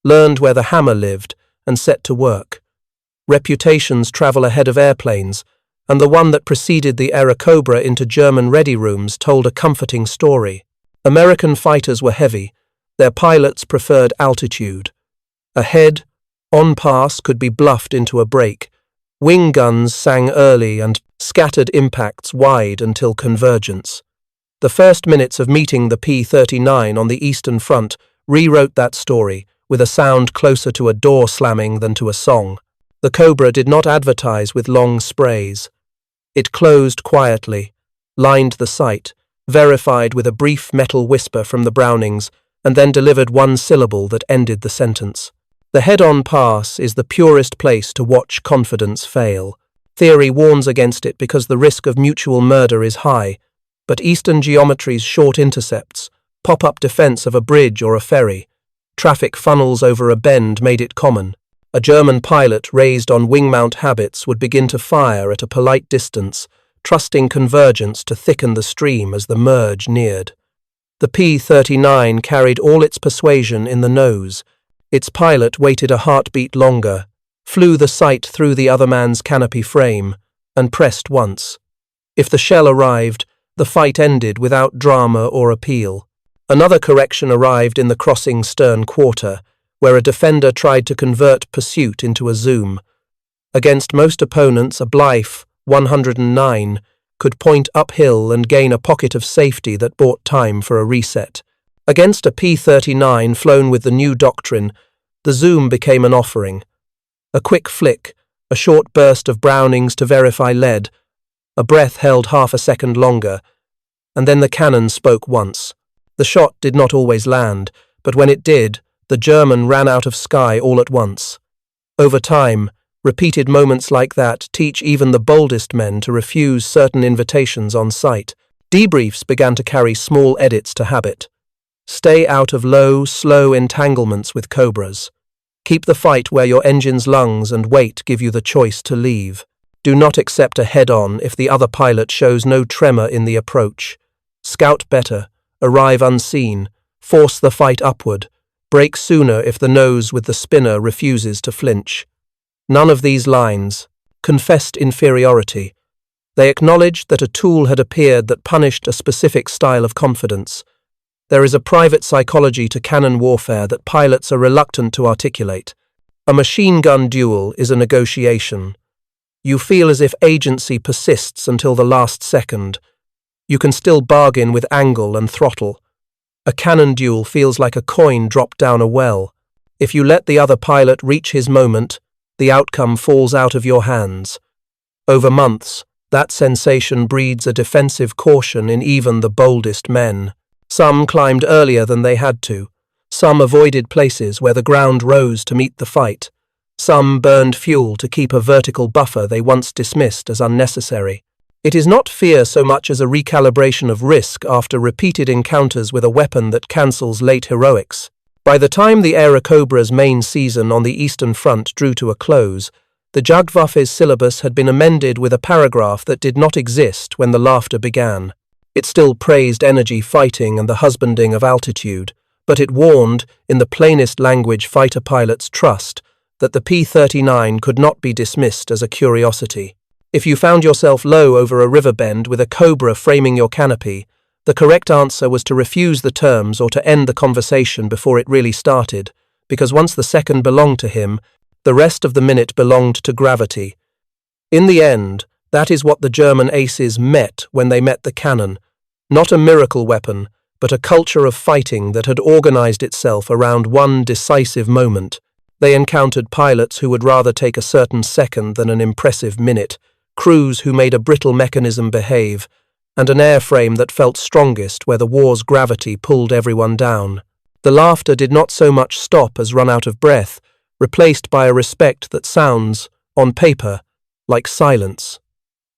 learned where the hammer lived, and set to work. Reputations travel ahead of airplanes, and the one that preceded the Airacobra into German ready rooms told a comforting story. American fighters were heavy. Their pilots preferred altitude. A head, on pass, could be bluffed into a break. Wing guns sang early and scattered impacts wide until convergence. The first minutes of meeting the P-39 on the Eastern Front rewrote that story, with a sound closer to a door slamming than to a song. The Cobra did not advertise with long sprays. It closed quietly, lined the sight, verified with a brief metal whisper from the Brownings, and then delivered one syllable that ended the sentence. The head-on pass is the purest place to watch confidence fail. Theory warns against it because the risk of mutual murder is high, but Eastern geometry's short intercepts, pop-up defense of a bridge or a ferry, traffic funnels over a bend made it common. A German pilot raised on wing-mount habits would begin to fire at a polite distance, trusting convergence to thicken the stream as the merge neared. The P-39 carried all its persuasion in the nose. Its pilot waited a heartbeat longer, flew the sight through the other man's canopy frame, and pressed once. If the shell arrived, the fight ended without drama or appeal. Another correction arrived in the crossing stern quarter, where a defender tried to convert pursuit into a zoom. Against most opponents, a blithe 109 could point uphill and gain a pocket of safety that bought time for a reset. Against a P-39 flown with the new doctrine, the zoom became an offering. A quick flick, a short burst of Brownings to verify lead, a breath held half a second longer, and then the cannon spoke once. The shot did not always land, but when it did, the German ran out of sky all at once. Over time, repeated moments like that teach even the boldest men to refuse certain invitations on sight. Debriefs began to carry small edits to habit. Stay out of low, slow entanglements with Cobras. Keep the fight where your engine's lungs and weight give you the choice to leave. Do not accept a head-on if the other pilot shows no tremor in the approach. Scout better, arrive unseen, force the fight upward, break sooner if the nose with the spinner refuses to flinch. None of these lines confessed inferiority. They acknowledged that a tool had appeared that punished a specific style of confidence. There is a private psychology to cannon warfare that pilots are reluctant to articulate. A machine gun duel is a negotiation. You feel as if agency persists until the last second. You can still bargain with angle and throttle. A cannon duel feels like a coin dropped down a well. If you let the other pilot reach his moment, the outcome falls out of your hands. Over months, that sensation breeds a defensive caution in even the boldest men. Some climbed earlier than they had to. Some avoided places where the ground rose to meet the fight. Some burned fuel to keep a vertical buffer they once dismissed as unnecessary. It is not fear so much as a recalibration of risk after repeated encounters with a weapon that cancels late heroics. By the time the Airacobra's main season on the Eastern Front drew to a close, the Jagdwaffe's syllabus had been amended with a paragraph that did not exist when the laughter began. It still praised energy fighting and the husbanding of altitude, but it warned, in the plainest language fighter pilots trust, that the P-39 could not be dismissed as a curiosity. If you found yourself low over a river bend with a cobra framing your canopy, the correct answer was to refuse the terms or to end the conversation before it really started, because once the second belonged to him, the rest of the minute belonged to gravity. In the end, that is what the German aces met when they met the cannon. Not a miracle weapon, but a culture of fighting that had organized itself around one decisive moment. They encountered pilots who would rather take a certain second than an impressive minute, crews who made a brittle mechanism behave, and an airframe that felt strongest where the war's gravity pulled everyone down. The laughter did not so much stop as run out of breath, replaced by a respect that sounds, on paper, like silence.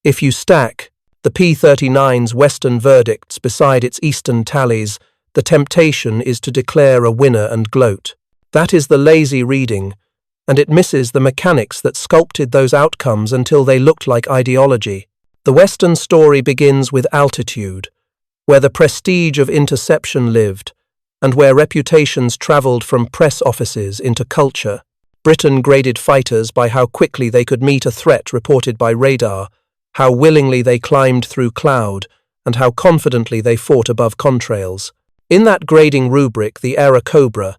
If you stack the P-39's Western verdicts beside its Eastern tallies, the temptation is to declare a winner and gloat. That is the lazy reading, and it misses the mechanics that sculpted those outcomes until they looked like ideology. The Western story begins with altitude, where the prestige of interception lived, and where reputations travelled from press offices into culture. Britain graded fighters by how quickly they could meet a threat reported by radar, how willingly they climbed through cloud, and how confidently they fought above contrails. In that grading rubric, the Airacobra,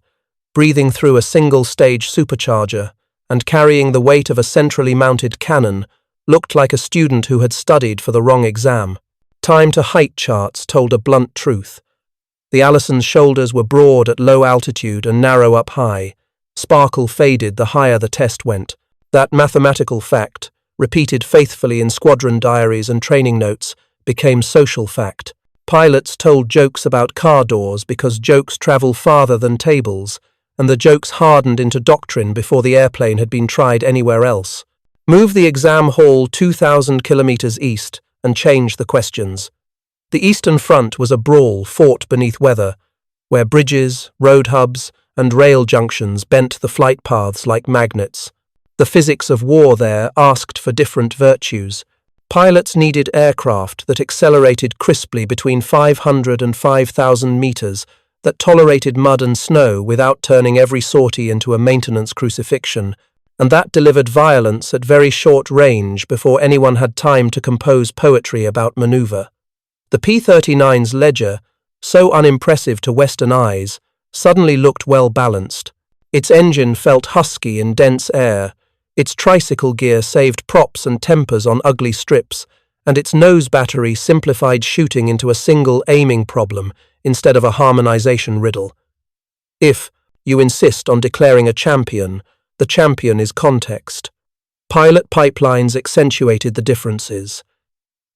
breathing through a single-stage supercharger and carrying the weight of a centrally mounted cannon, looked like a student who had studied for the wrong exam. Time-to-height charts told a blunt truth. The Allison's shoulders were broad at low altitude and narrow up high. Sparkle faded the higher the test went. That mathematical fact, repeated faithfully in squadron diaries and training notes, became social fact. Pilots told jokes about car doors because jokes travel farther than tables, and the jokes hardened into doctrine before the airplane had been tried anywhere else. Move the exam hall 2,000 kilometers east and change the questions. The Eastern Front was a brawl fought beneath weather, where bridges, road hubs, and rail junctions bent the flight paths like magnets. The physics of war there asked for different virtues. Pilots needed aircraft that accelerated crisply between 500 and 5,000 meters, that tolerated mud and snow without turning every sortie into a maintenance crucifixion, and that delivered violence at very short range before anyone had time to compose poetry about maneuver. The P-39's ledger, so unimpressive to Western eyes, suddenly looked well-balanced. Its engine felt husky in dense air, its tricycle gear saved props and tempers on ugly strips, and its nose battery simplified shooting into a single aiming problem instead of a harmonization riddle. If you insist on declaring a champion, the champion is context. Pilot pipelines accentuated the differences.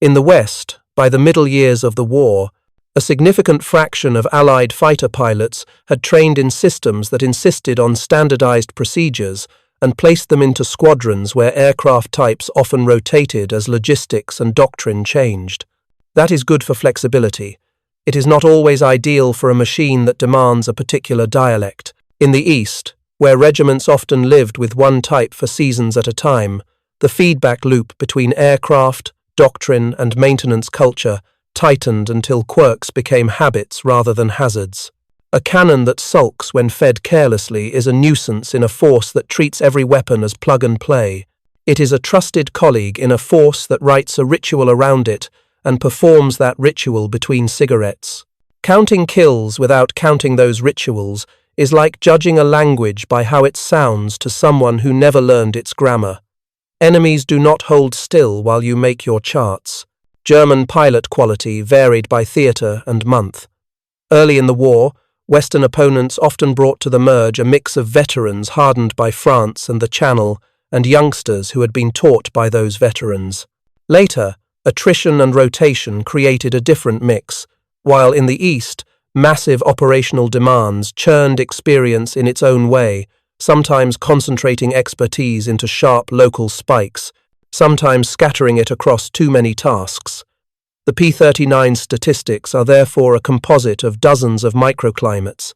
In the West, by the middle years of the war, a significant fraction of Allied fighter pilots had trained in systems that insisted on standardized procedures and placed them into squadrons where aircraft types often rotated as logistics and doctrine changed. That is good for flexibility. It is not always ideal for a machine that demands a particular dialect. In the East, where regiments often lived with one type for seasons at a time, the feedback loop between aircraft, doctrine, and maintenance culture tightened until quirks became habits rather than hazards. A cannon that sulks when fed carelessly is a nuisance in a force that treats every weapon as plug and play. It is a trusted colleague in a force that writes a ritual around it and performs that ritual between cigarettes. Counting kills without counting those rituals is like judging a language by how it sounds to someone who never learned its grammar. Enemies do not hold still while you make your charts. German pilot quality varied by theatre and month. Early in the war, Western opponents often brought to the merge a mix of veterans hardened by France and the Channel and youngsters who had been taught by those veterans. Later, attrition and rotation created a different mix, while in the East, massive operational demands churned experience in its own way, sometimes concentrating expertise into sharp local spikes, sometimes scattering it across too many tasks. The P-39 statistics are therefore a composite of dozens of microclimates.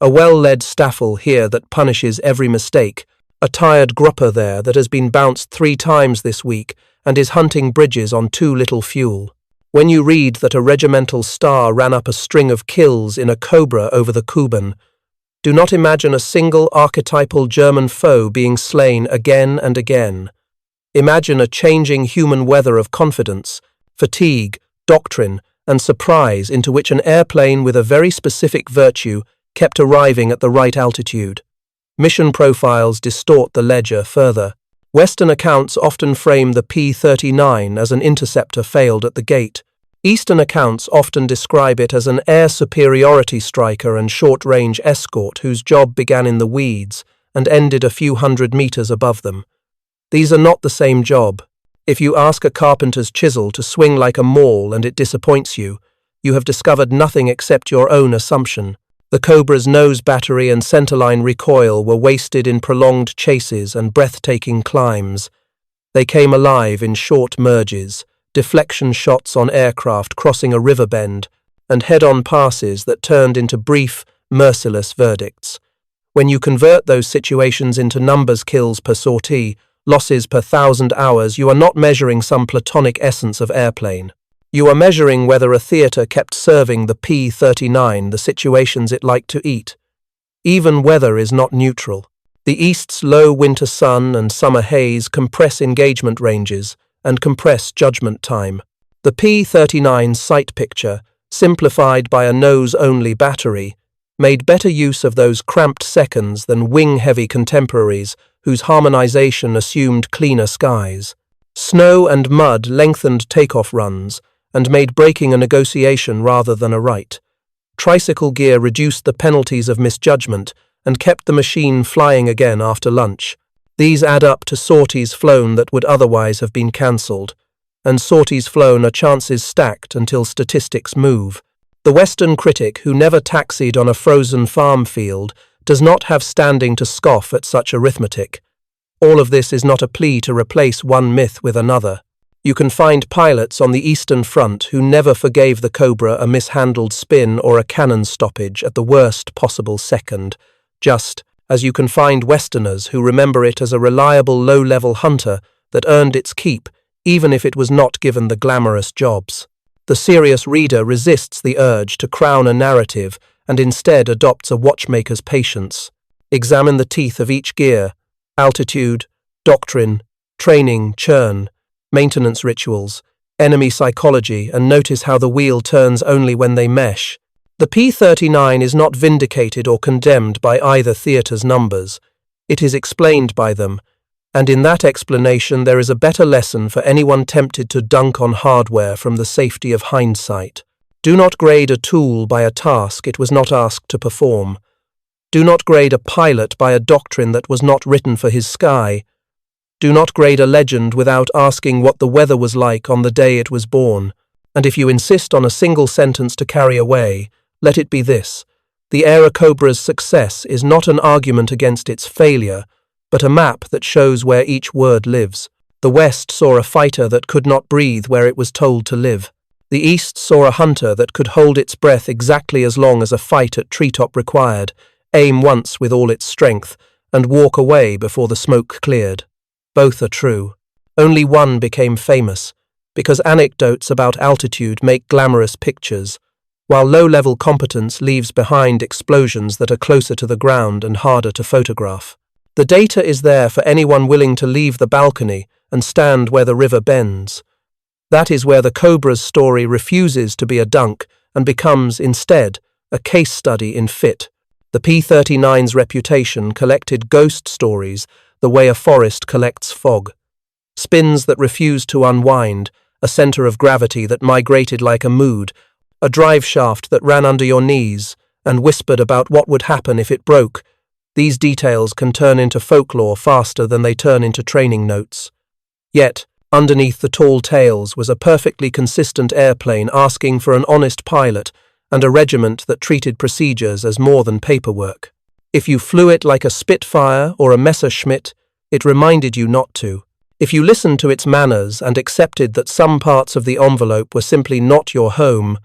A well-led staffel here that punishes every mistake, a tired grupper there that has been bounced 3 times this week and is hunting bridges on too little fuel. When you read that a regimental star ran up a string of kills in a Cobra over the Kuban, do not imagine a single archetypal German foe being slain again and again. Imagine a changing human weather of confidence, fatigue, doctrine, and surprise into which an airplane with a very specific virtue kept arriving at the right altitude. Mission profiles distort the ledger further. Western accounts often frame the P-39 as an interceptor failed at the gate. Eastern accounts often describe it as an air superiority striker and short-range escort whose job began in the weeds and ended a few hundred meters above them. These are not the same job. If you ask a carpenter's chisel to swing like a maul and it disappoints you, you have discovered nothing except your own assumption. The Cobra's nose battery and centerline recoil were wasted in prolonged chases and breathtaking climbs. They came alive in short merges, deflection shots on aircraft crossing a river bend, and head-on passes that turned into brief, merciless verdicts. When you convert those situations into numbers kills per sortie, losses per 1,000 hours, you are not measuring some platonic essence of airplane. You are measuring whether a theatre kept serving the P-39 the situations it liked to eat. Even weather is not neutral. The East's low winter sun and summer haze compress engagement ranges and compress judgment time. The P-39 sight picture, simplified by a nose-only battery, made better use of those cramped seconds than wing-heavy contemporaries whose harmonization assumed cleaner skies. Snow and mud lengthened takeoff runs and made braking a negotiation rather than a right. Tricycle gear reduced the penalties of misjudgment and kept the machine flying again after lunch. These add up to sorties flown that would otherwise have been cancelled, and sorties flown are chances stacked until statistics move. The Western critic who never taxied on a frozen farm field does not have standing to scoff at such arithmetic. All of this is not a plea to replace one myth with another. You can find pilots on the Eastern Front who never forgave the Cobra a mishandled spin or a cannon stoppage at the worst possible second, just as you can find Westerners who remember it as a reliable low-level hunter that earned its keep even if it was not given the glamorous jobs. The serious reader resists the urge to crown a narrative and instead adopts a watchmaker's patience. Examine the teeth of each gear, altitude, doctrine, training, churn, maintenance rituals, enemy psychology, and notice how the wheel turns only when they mesh. The P-39 is not vindicated or condemned by either theatre's numbers. It is explained by them, and in that explanation there is a better lesson for anyone tempted to dunk on hardware from the safety of hindsight. Do not grade a tool by a task it was not asked to perform. Do not grade a pilot by a doctrine that was not written for his sky. Do not grade a legend without asking what the weather was like on the day it was born. And if you insist on a single sentence to carry away, let it be this: the Airacobra's success is not an argument against its failure, but a map that shows where each word lives. The West saw a fighter that could not breathe where it was told to live. The East saw a hunter that could hold its breath exactly as long as a fight at treetop required, aim once with all its strength, and walk away before the smoke cleared. Both are true. Only one became famous, because anecdotes about altitude make glamorous pictures, while low-level competence leaves behind explosions that are closer to the ground and harder to photograph. The data is there for anyone willing to leave the balcony and stand where the river bends. That is where the Cobra's story refuses to be a dunk and becomes, instead, a case study in fit. The P-39's reputation collected ghost stories the way a forest collects fog. Spins that refused to unwind, a center of gravity that migrated like a mood, a drive shaft that ran under your knees and whispered about what would happen if it broke. These details can turn into folklore faster than they turn into training notes. Yet, underneath the tall tales was a perfectly consistent airplane asking for an honest pilot and a regiment that treated procedures as more than paperwork. If you flew it like a Spitfire or a Messerschmitt, it reminded you not to. If you listened to its manners and accepted that some parts of the envelope were simply not your home,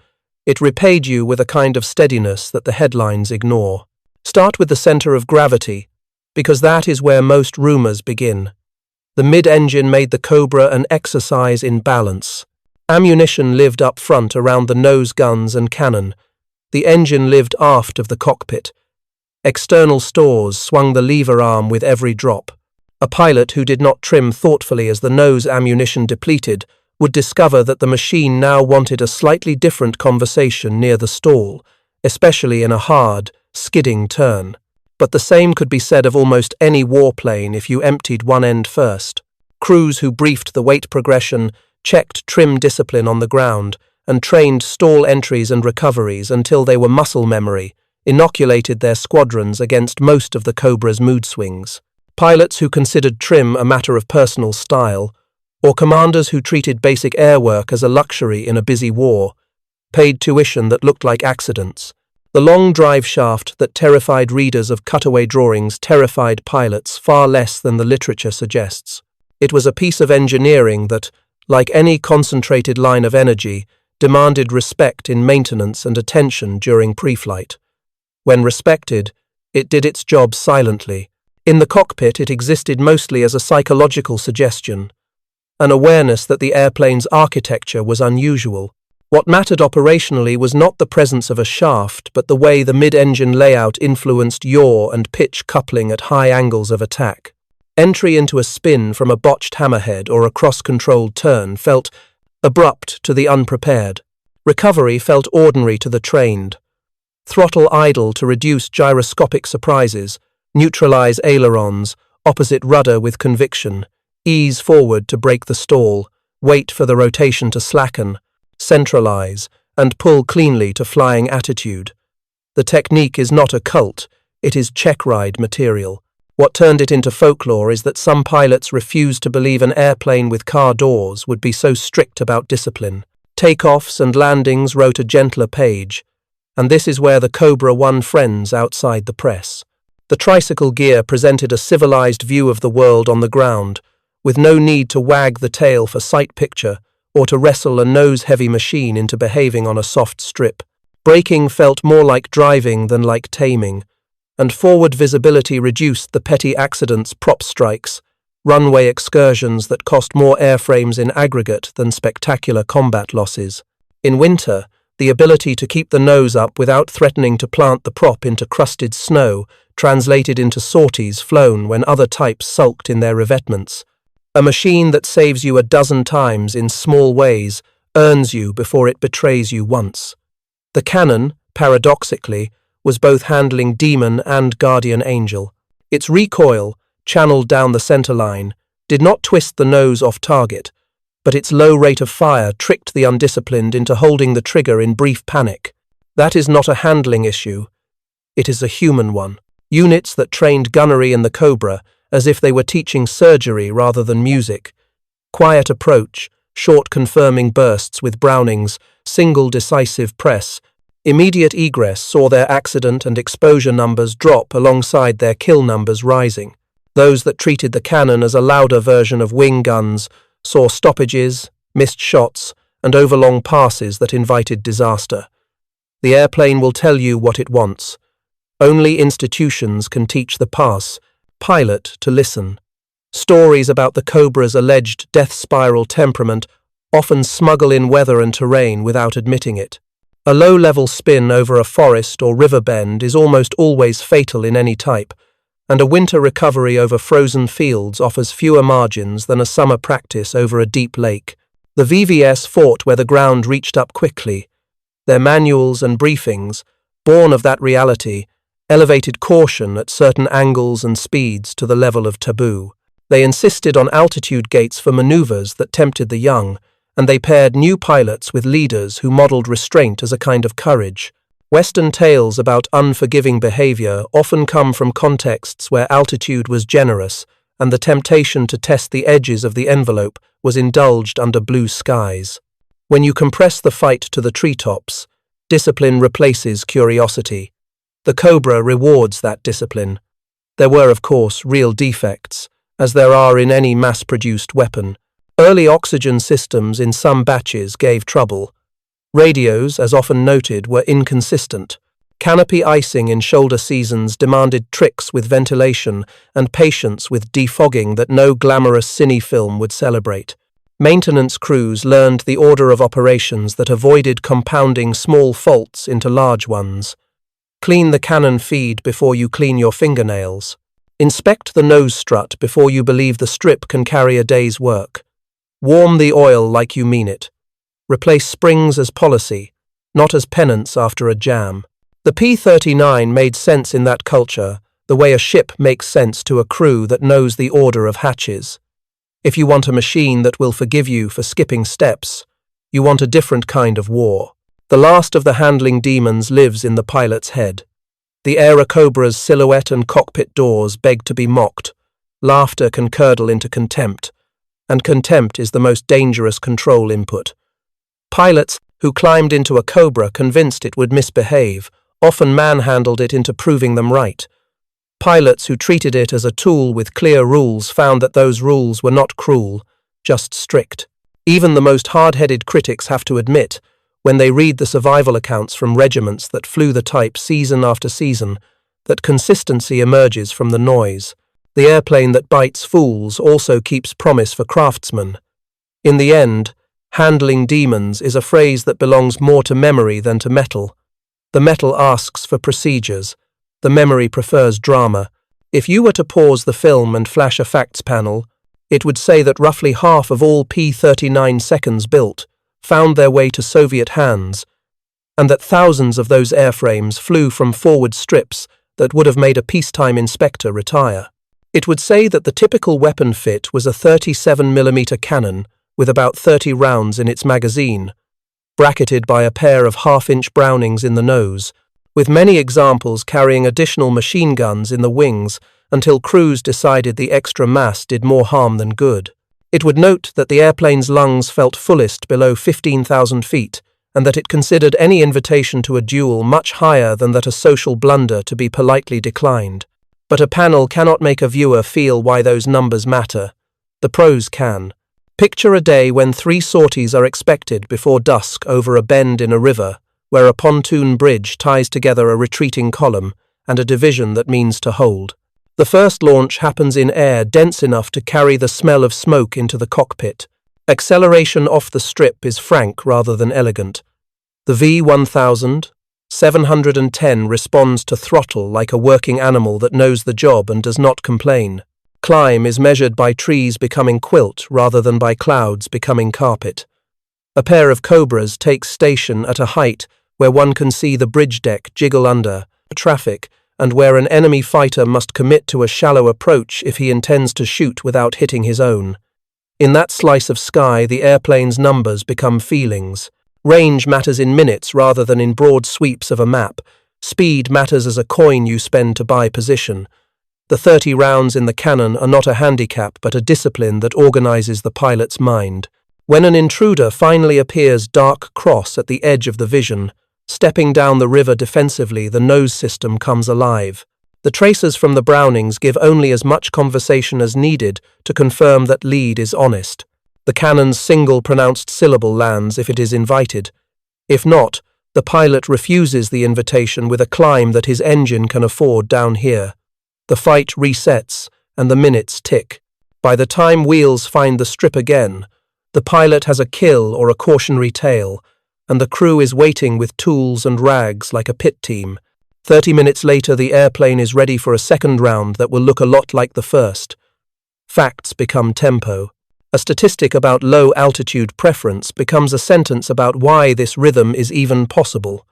it repaid you with a kind of steadiness that the headlines ignore. Start with the center of gravity, because that is where most rumors begin. The mid-engine made the Cobra an exercise in balance. Ammunition lived up front around the nose guns and cannon. The engine lived aft of the cockpit. External stores swung the lever arm with every drop. A pilot who did not trim thoughtfully as the nose ammunition depleted would discover that the machine now wanted a slightly different conversation near the stall, especially in a hard, skidding turn. But the same could be said of almost any warplane if you emptied one end first. Crews who briefed the weight progression, checked trim discipline on the ground, and trained stall entries and recoveries until they were muscle memory, inoculated their squadrons against most of the Cobra's mood swings. Pilots who considered trim a matter of personal style, or commanders who treated basic air work as a luxury in a busy war, paid tuition that looked like accidents. The long drive shaft that terrified readers of cutaway drawings terrified pilots far less than the literature suggests. It was a piece of engineering that, like any concentrated line of energy, demanded respect in maintenance and attention during pre-flight. When respected, it did its job silently. In the cockpit, it existed mostly as a psychological suggestion, an awareness that the airplane's architecture was unusual. What mattered operationally was not the presence of a shaft, but the way the mid-engine layout influenced yaw and pitch coupling at high angles of attack. Entry into a spin from a botched hammerhead or a cross-controlled turn felt abrupt to the unprepared. Recovery felt ordinary to the trained. Throttle idle to reduce gyroscopic surprises, neutralize ailerons, opposite rudder with conviction, ease forward to break the stall, wait for the rotation to slacken, centralize, and pull cleanly to flying attitude. The technique is not a cult, it is check-ride material. What turned it into folklore is that some pilots refused to believe an airplane with car doors would be so strict about discipline. Takeoffs and landings wrote a gentler page, and this is where the Cobra won friends outside the press. The tricycle gear presented a civilized view of the world on the ground, with no need to wag the tail for sight picture or to wrestle a nose-heavy machine into behaving on a soft strip. Braking felt more like driving than like taming, and forward visibility reduced the petty accidents, prop strikes, runway excursions that cost more airframes in aggregate than spectacular combat losses. In winter, the ability to keep the nose up without threatening to plant the prop into crusted snow translated into sorties flown when other types sulked in their revetments. A machine that saves you a dozen times in small ways earns you before it betrays you once. The cannon, paradoxically, was both handling demon and guardian angel. Its recoil, channeled down the center line, did not twist the nose off target, but its low rate of fire tricked the undisciplined into holding the trigger in brief panic. That is not a handling issue. It is a human one. Units that trained gunnery in the Cobra as if they were teaching surgery rather than music. Quiet approach, short confirming bursts with Browning's, single decisive press. Immediate egress saw their accident and exposure numbers drop alongside their kill numbers rising. Those that treated the cannon as a louder version of wing guns saw stoppages, missed shots, and overlong passes that invited disaster. The airplane will tell you what it wants. Only institutions can teach the pilot to listen. Stories about the Cobra's alleged death spiral temperament often smuggle in weather and terrain without admitting it. A low-level spin over a forest or river bend is almost always fatal in any type, and a winter recovery over frozen fields offers fewer margins than a summer practice over a deep lake. The VVS fought where the ground reached up quickly. Their manuals and briefings, born of that reality, elevated caution at certain angles and speeds to the level of taboo. They insisted on altitude gates for maneuvers that tempted the young, and they paired new pilots with leaders who modeled restraint as a kind of courage. Western tales about unforgiving behavior often come from contexts where altitude was generous and the temptation to test the edges of the envelope was indulged under blue skies. When you compress the fight to the treetops, discipline replaces curiosity. The Cobra rewards that discipline. There were, of course, real defects, as there are in any mass-produced weapon. Early oxygen systems in some batches gave trouble. Radios, as often noted, were inconsistent. Canopy icing in shoulder seasons demanded tricks with ventilation and patience with defogging that no glamorous cine film would celebrate. Maintenance crews learned the order of operations that avoided compounding small faults into large ones. Clean the cannon feed before you clean your fingernails. Inspect the nose strut before you believe the strip can carry a day's work. Warm the oil like you mean it. Replace springs as policy, not as penance after a jam. The P-39 made sense in that culture, the way a ship makes sense to a crew that knows the order of hatches. If you want a machine that will forgive you for skipping steps, you want a different kind of war. The last of the handling demons lives in the pilot's head. The Airacobra's silhouette and cockpit doors beg to be mocked. Laughter can curdle into contempt, and contempt is the most dangerous control input. Pilots who climbed into a Cobra convinced it would misbehave, often manhandled it into proving them right. Pilots who treated it as a tool with clear rules found that those rules were not cruel, just strict. Even the most hard-headed critics have to admit, when they read the survival accounts from regiments that flew the type season after season, that consistency emerges from the noise. The airplane that bites fools also keeps promise for craftsmen. In the end, handling demons is a phrase that belongs more to memory than to metal. The metal asks for procedures. The memory prefers drama. If you were to pause the film and flash a facts panel, it would say that roughly half of all P-39 seconds built found their way to Soviet hands, and that thousands of those airframes flew from forward strips that would have made a peacetime inspector retire. It would say that the typical weapon fit was a 37mm cannon with about 30 rounds in its magazine, bracketed by a pair of half-inch Brownings in the nose, with many examples carrying additional machine guns in the wings until crews decided the extra mass did more harm than good. It would note that the airplane's lungs felt fullest below 15,000 feet, and that it considered any invitation to a duel much higher than that a social blunder to be politely declined. But a panel cannot make a viewer feel why those numbers matter. The pros can. Picture a day when 3 sorties are expected before dusk over a bend in a river, where a pontoon bridge ties together a retreating column and a division that means to hold. The first launch happens in air dense enough to carry the smell of smoke into the cockpit. Acceleration off the strip is frank rather than elegant. The V-1000, 710 responds to throttle like a working animal that knows the job and does not complain. Climb is measured by trees becoming quilt rather than by clouds becoming carpet. A pair of Cobras takes station at a height where one can see the bridge deck jiggle under traffic and where an enemy fighter must commit to a shallow approach if he intends to shoot without hitting his own. In that slice of sky, the airplane's numbers become feelings. Range matters in minutes rather than in broad sweeps of a map. Speed matters as a coin you spend to buy position. The 30 rounds in the cannon are not a handicap but a discipline that organizes the pilot's mind. When an intruder finally appears dark cross at the edge of the vision, stepping down the river defensively, the nose system comes alive. The tracers from the Brownings give only as much conversation as needed to confirm that lead is honest. The cannon's single pronounced syllable lands if it is invited. If not, the pilot refuses the invitation with a climb that his engine can afford down here. The fight resets, and the minutes tick. By the time wheels find the strip again, the pilot has a kill or a cautionary tale, and the crew is waiting with tools and rags like a pit team. 30 minutes later, the airplane is ready for a second round that will look a lot like the first. Facts become tempo. A statistic about low-altitude preference becomes a sentence about why this rhythm is even possible.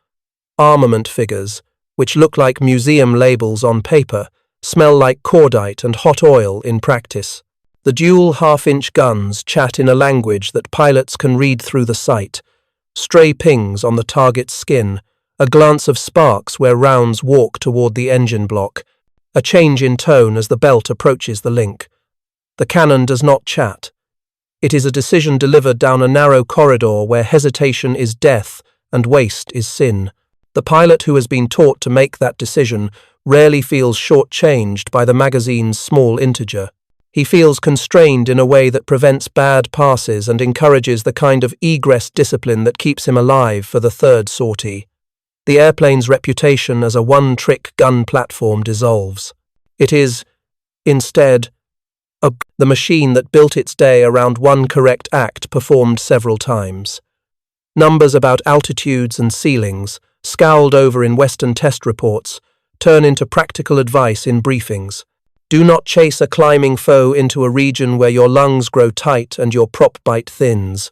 Armament figures. which look like museum labels on paper, smell like cordite and hot oil in practice. The dual half-inch guns chat in a language that pilots can read through the sight. Stray pings on the target's skin, a glance of sparks where rounds walk toward the engine block, a change in tone as the belt approaches the link. The cannon does not chat. It is a decision delivered down a narrow corridor where hesitation is death and waste is sin. The pilot who has been taught to make that decision rarely feels shortchanged by the magazine's small integer. He feels constrained in a way that prevents bad passes and encourages the kind of egress discipline that keeps him alive for the third sortie. The airplane's reputation as a one-trick gun platform dissolves. It is, instead, the machine that built its day around one correct act performed several times. Numbers about altitudes and ceilings, scowled over in Western test reports, turn into practical advice in briefings. Do not chase a climbing foe into a region where your lungs grow tight and your prop bite thins.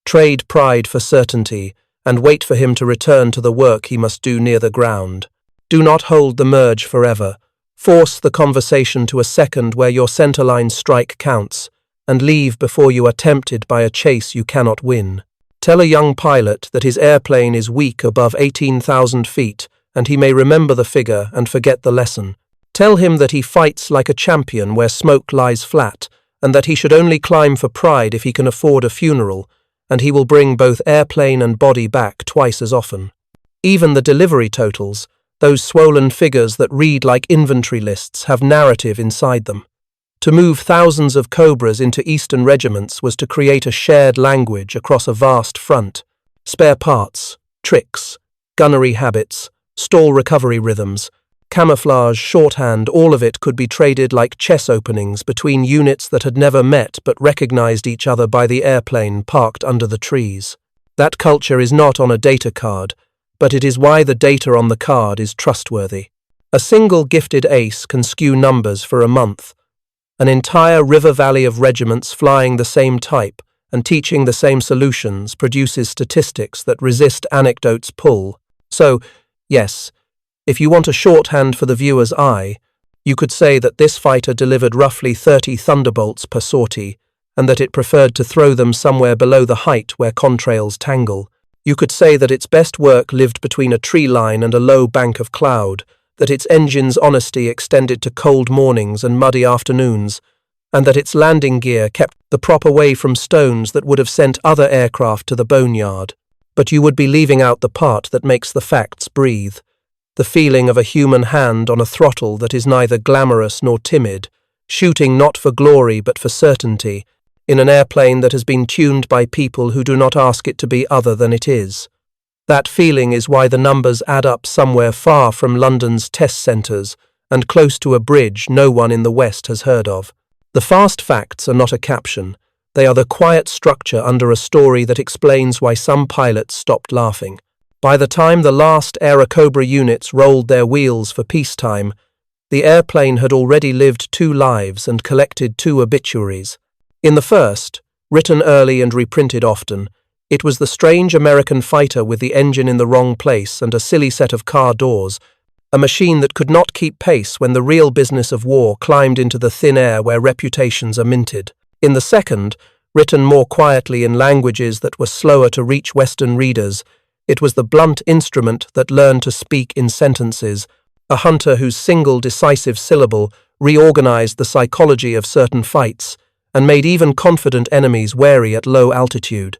Trade pride for certainty, and wait for him to return to the work he must do near the ground. Do not hold the merge forever. Force the conversation to a second where your centerline strike counts, and leave before you are tempted by a chase you cannot win. Tell a young pilot that his airplane is weak above 18,000 feet, and he may remember the figure and forget the lesson. Tell him that he fights like a champion where smoke lies flat, and that he should only climb for pride if he can afford a funeral, and he will bring both airplane and body back twice as often. Even the delivery totals, those swollen figures that read like inventory lists, have narrative inside them. To move thousands of Cobras into Eastern regiments was to create a shared language across a vast front. Spare parts, tricks, gunnery habits, stall recovery rhythms, camouflage, shorthand, all of it could be traded like chess openings between units that had never met but recognized each other by the airplane parked under the trees. That culture is not on a data card, but it is why the data on the card is trustworthy. A single gifted ace can skew numbers for a month. An entire river valley of regiments flying the same type and teaching the same solutions produces statistics that resist anecdote's pull. So, yes, if you want a shorthand for the viewer's eye, you could say that this fighter delivered roughly 30 thunderbolts per sortie, and that it preferred to throw them somewhere below the height where contrails tangle. You could say that its best work lived between a tree line and a low bank of cloud, that its engine's honesty extended to cold mornings and muddy afternoons, and that its landing gear kept the prop away from stones that would have sent other aircraft to the boneyard. But you would be leaving out the part that makes the facts breathe. The feeling of a human hand on a throttle that is neither glamorous nor timid, shooting not for glory but for certainty, in an airplane that has been tuned by people who do not ask it to be other than it is. That feeling is why the numbers add up somewhere far from London's test centres and close to a bridge no one in the West has heard of. The fast facts are not a caption. They are the quiet structure under a story that explains why some pilots stopped laughing. By the time the last Airacobra units rolled their wheels for peacetime, the airplane had already lived 2 lives and collected 2 obituaries. In the first, written early and reprinted often, it was the strange American fighter with the engine in the wrong place and a silly set of car doors, a machine that could not keep pace when the real business of war climbed into the thin air where reputations are minted. In the second, written more quietly in languages that were slower to reach Western readers, it was the blunt instrument that learned to speak in sentences, a hunter whose single decisive syllable reorganized the psychology of certain fights and made even confident enemies wary at low altitude.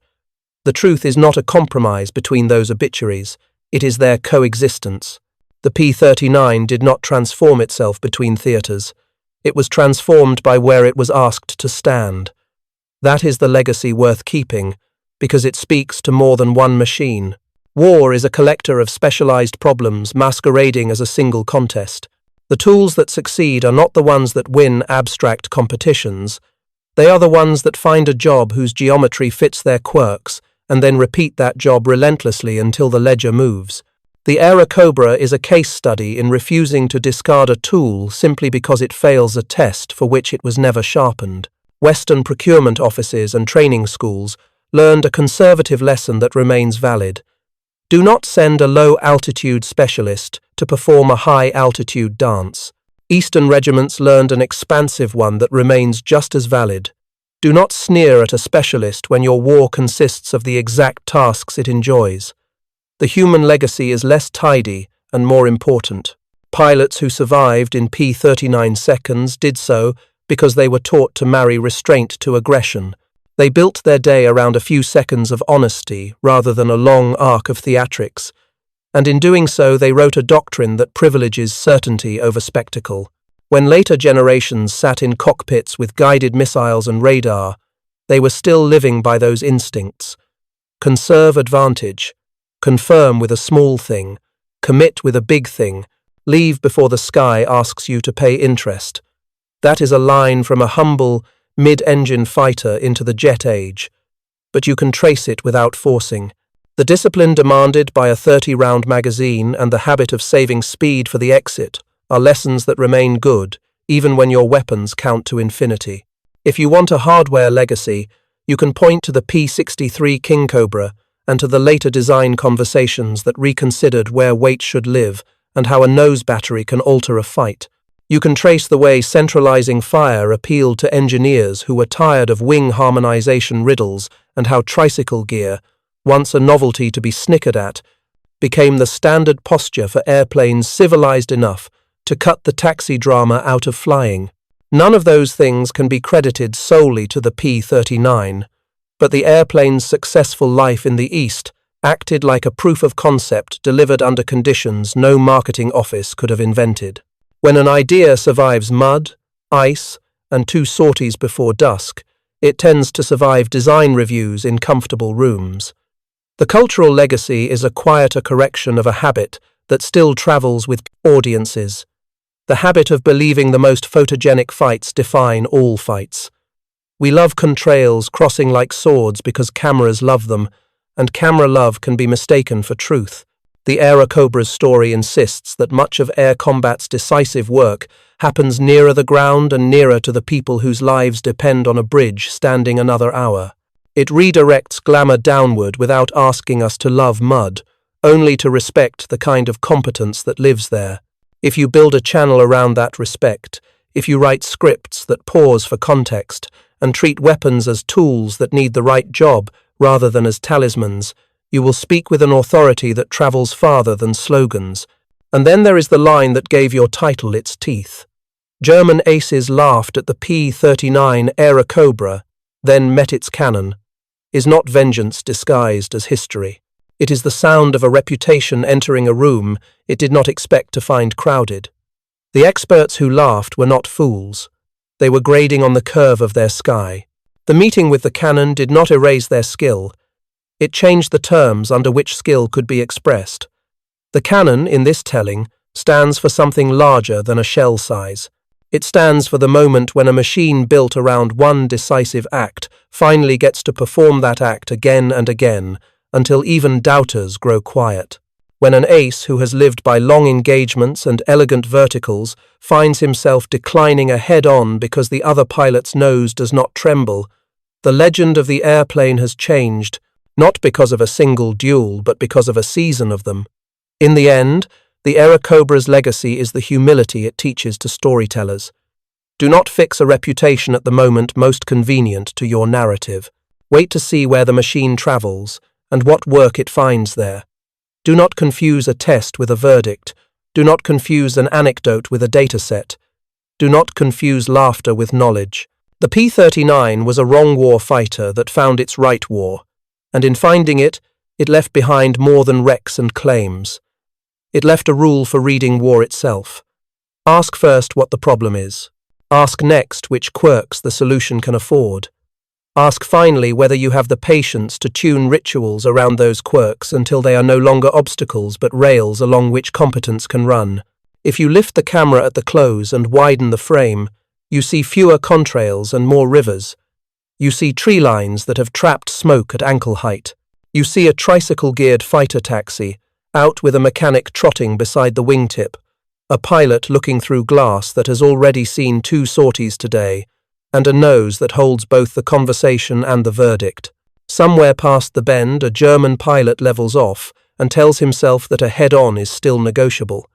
The truth is not a compromise between those obituaries, it is their coexistence. The P-39 did not transform itself between theatres. It was transformed by where it was asked to stand. That is the legacy worth keeping, because it speaks to more than one machine. War is a collector of specialized problems masquerading as a single contest. The tools that succeed are not the ones that win abstract competitions. They are the ones that find a job whose geometry fits their quirks and then repeat that job relentlessly until the ledger moves. The Airacobra is a case study in refusing to discard a tool simply because it fails a test for which it was never sharpened. Western procurement offices and training schools learned a conservative lesson that remains valid. Do not send a low-altitude specialist to perform a high-altitude dance. Eastern regiments learned an expansive one that remains just as valid. Do not sneer at a specialist when your war consists of the exact tasks it enjoys. The human legacy is less tidy and more important. Pilots who survived in P-39 seconds did so because they were taught to marry restraint to aggression. They built their day around a few seconds of honesty rather than a long arc of theatrics, and in doing so they wrote a doctrine that privileges certainty over spectacle. When later generations sat in cockpits with guided missiles and radar, they were still living by those instincts. Conserve advantage, confirm with a small thing, commit with a big thing, leave before the sky asks you to pay interest. That is a line from a humble, mid-engine fighter into the jet age, but you can trace it without forcing. The discipline demanded by a 30-round magazine and the habit of saving speed for the exit are lessons that remain good, even when your weapons count to infinity. If you want a hardware legacy, you can point to the P-63 King Cobra and to the later design conversations that reconsidered where weight should live and how a nose battery can alter a fight. You can trace the way centralizing fire appealed to engineers who were tired of wing harmonization riddles and how tricycle gear, once a novelty to be snickered at, became the standard posture for airplanes civilized enough to cut the taxi drama out of flying. None of those things can be credited solely to the P-39, but the airplane's successful life in the East acted like a proof of concept delivered under conditions no marketing office could have invented. When an idea survives mud, ice, and 2 sorties before dusk, it tends to survive design reviews in comfortable rooms. The cultural legacy is a quieter correction of a habit that still travels with audiences. The habit of believing the most photogenic fights define all fights. We love contrails crossing like swords because cameras love them, and camera love can be mistaken for truth. The Airacobra's story insists that much of air combat's decisive work happens nearer the ground and nearer to the people whose lives depend on a bridge standing another hour. It redirects glamour downward without asking us to love mud, only to respect the kind of competence that lives there. If you build a channel around that respect, if you write scripts that pause for context and treat weapons as tools that need the right job rather than as talismans, you will speak with an authority that travels farther than slogans. And then there is the line that gave your title its teeth. German aces laughed at the P-39 Airacobra, then met its cannon. Is not vengeance disguised as history. It is the sound of a reputation entering a room it did not expect to find crowded. The experts who laughed were not fools. They were grading on the curve of their sky. The meeting with the cannon did not erase their skill. It changed the terms under which skill could be expressed. The cannon, in this telling, stands for something larger than a shell size. It stands for the moment when a machine built around one decisive act finally gets to perform that act again and again, until even doubters grow quiet. When an ace who has lived by long engagements and elegant verticals finds himself declining a head-on because the other pilot's nose does not tremble, the legend of the airplane has changed, not because of a single duel, but because of a season of them. In the end, the Airacobra's legacy is the humility it teaches to storytellers. Do not fix a reputation at the moment most convenient to your narrative. Wait to see where the machine travels and what work it finds there. Do not confuse a test with a verdict. Do not confuse an anecdote with a dataset. Do not confuse laughter with knowledge. The P-39 was a wrong war fighter that found its right war, and in finding it, it left behind more than wrecks and claims. It left a rule for reading war itself. Ask first what the problem is. Ask next which quirks the solution can afford. Ask finally whether you have the patience to tune rituals around those quirks until they are no longer obstacles but rails along which competence can run. If you lift the camera at the close and widen the frame, you see fewer contrails and more rivers. You see tree lines that have trapped smoke at ankle height. You see a tricycle-geared fighter taxi, out with a mechanic trotting beside the wingtip, a pilot looking through glass that has already seen 2 sorties today, and a nose that holds both the conversation and the verdict. Somewhere past the bend, a German pilot levels off, and tells himself that a head-on is still negotiable.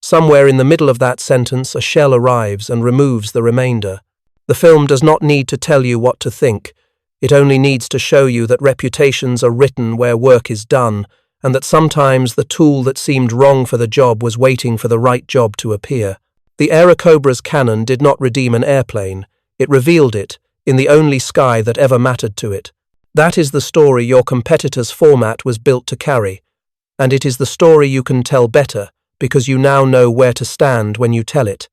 Somewhere in the middle of that sentence, a shell arrives and removes the remainder. The film does not need to tell you what to think. It only needs to show you that reputations are written where work is done, and that sometimes the tool that seemed wrong for the job was waiting for the right job to appear. The Airacobra's cannon did not redeem an airplane. It revealed it, in the only sky that ever mattered to it. That is the story your competitor's format was built to carry, and it is the story you can tell better, because you now know where to stand when you tell it.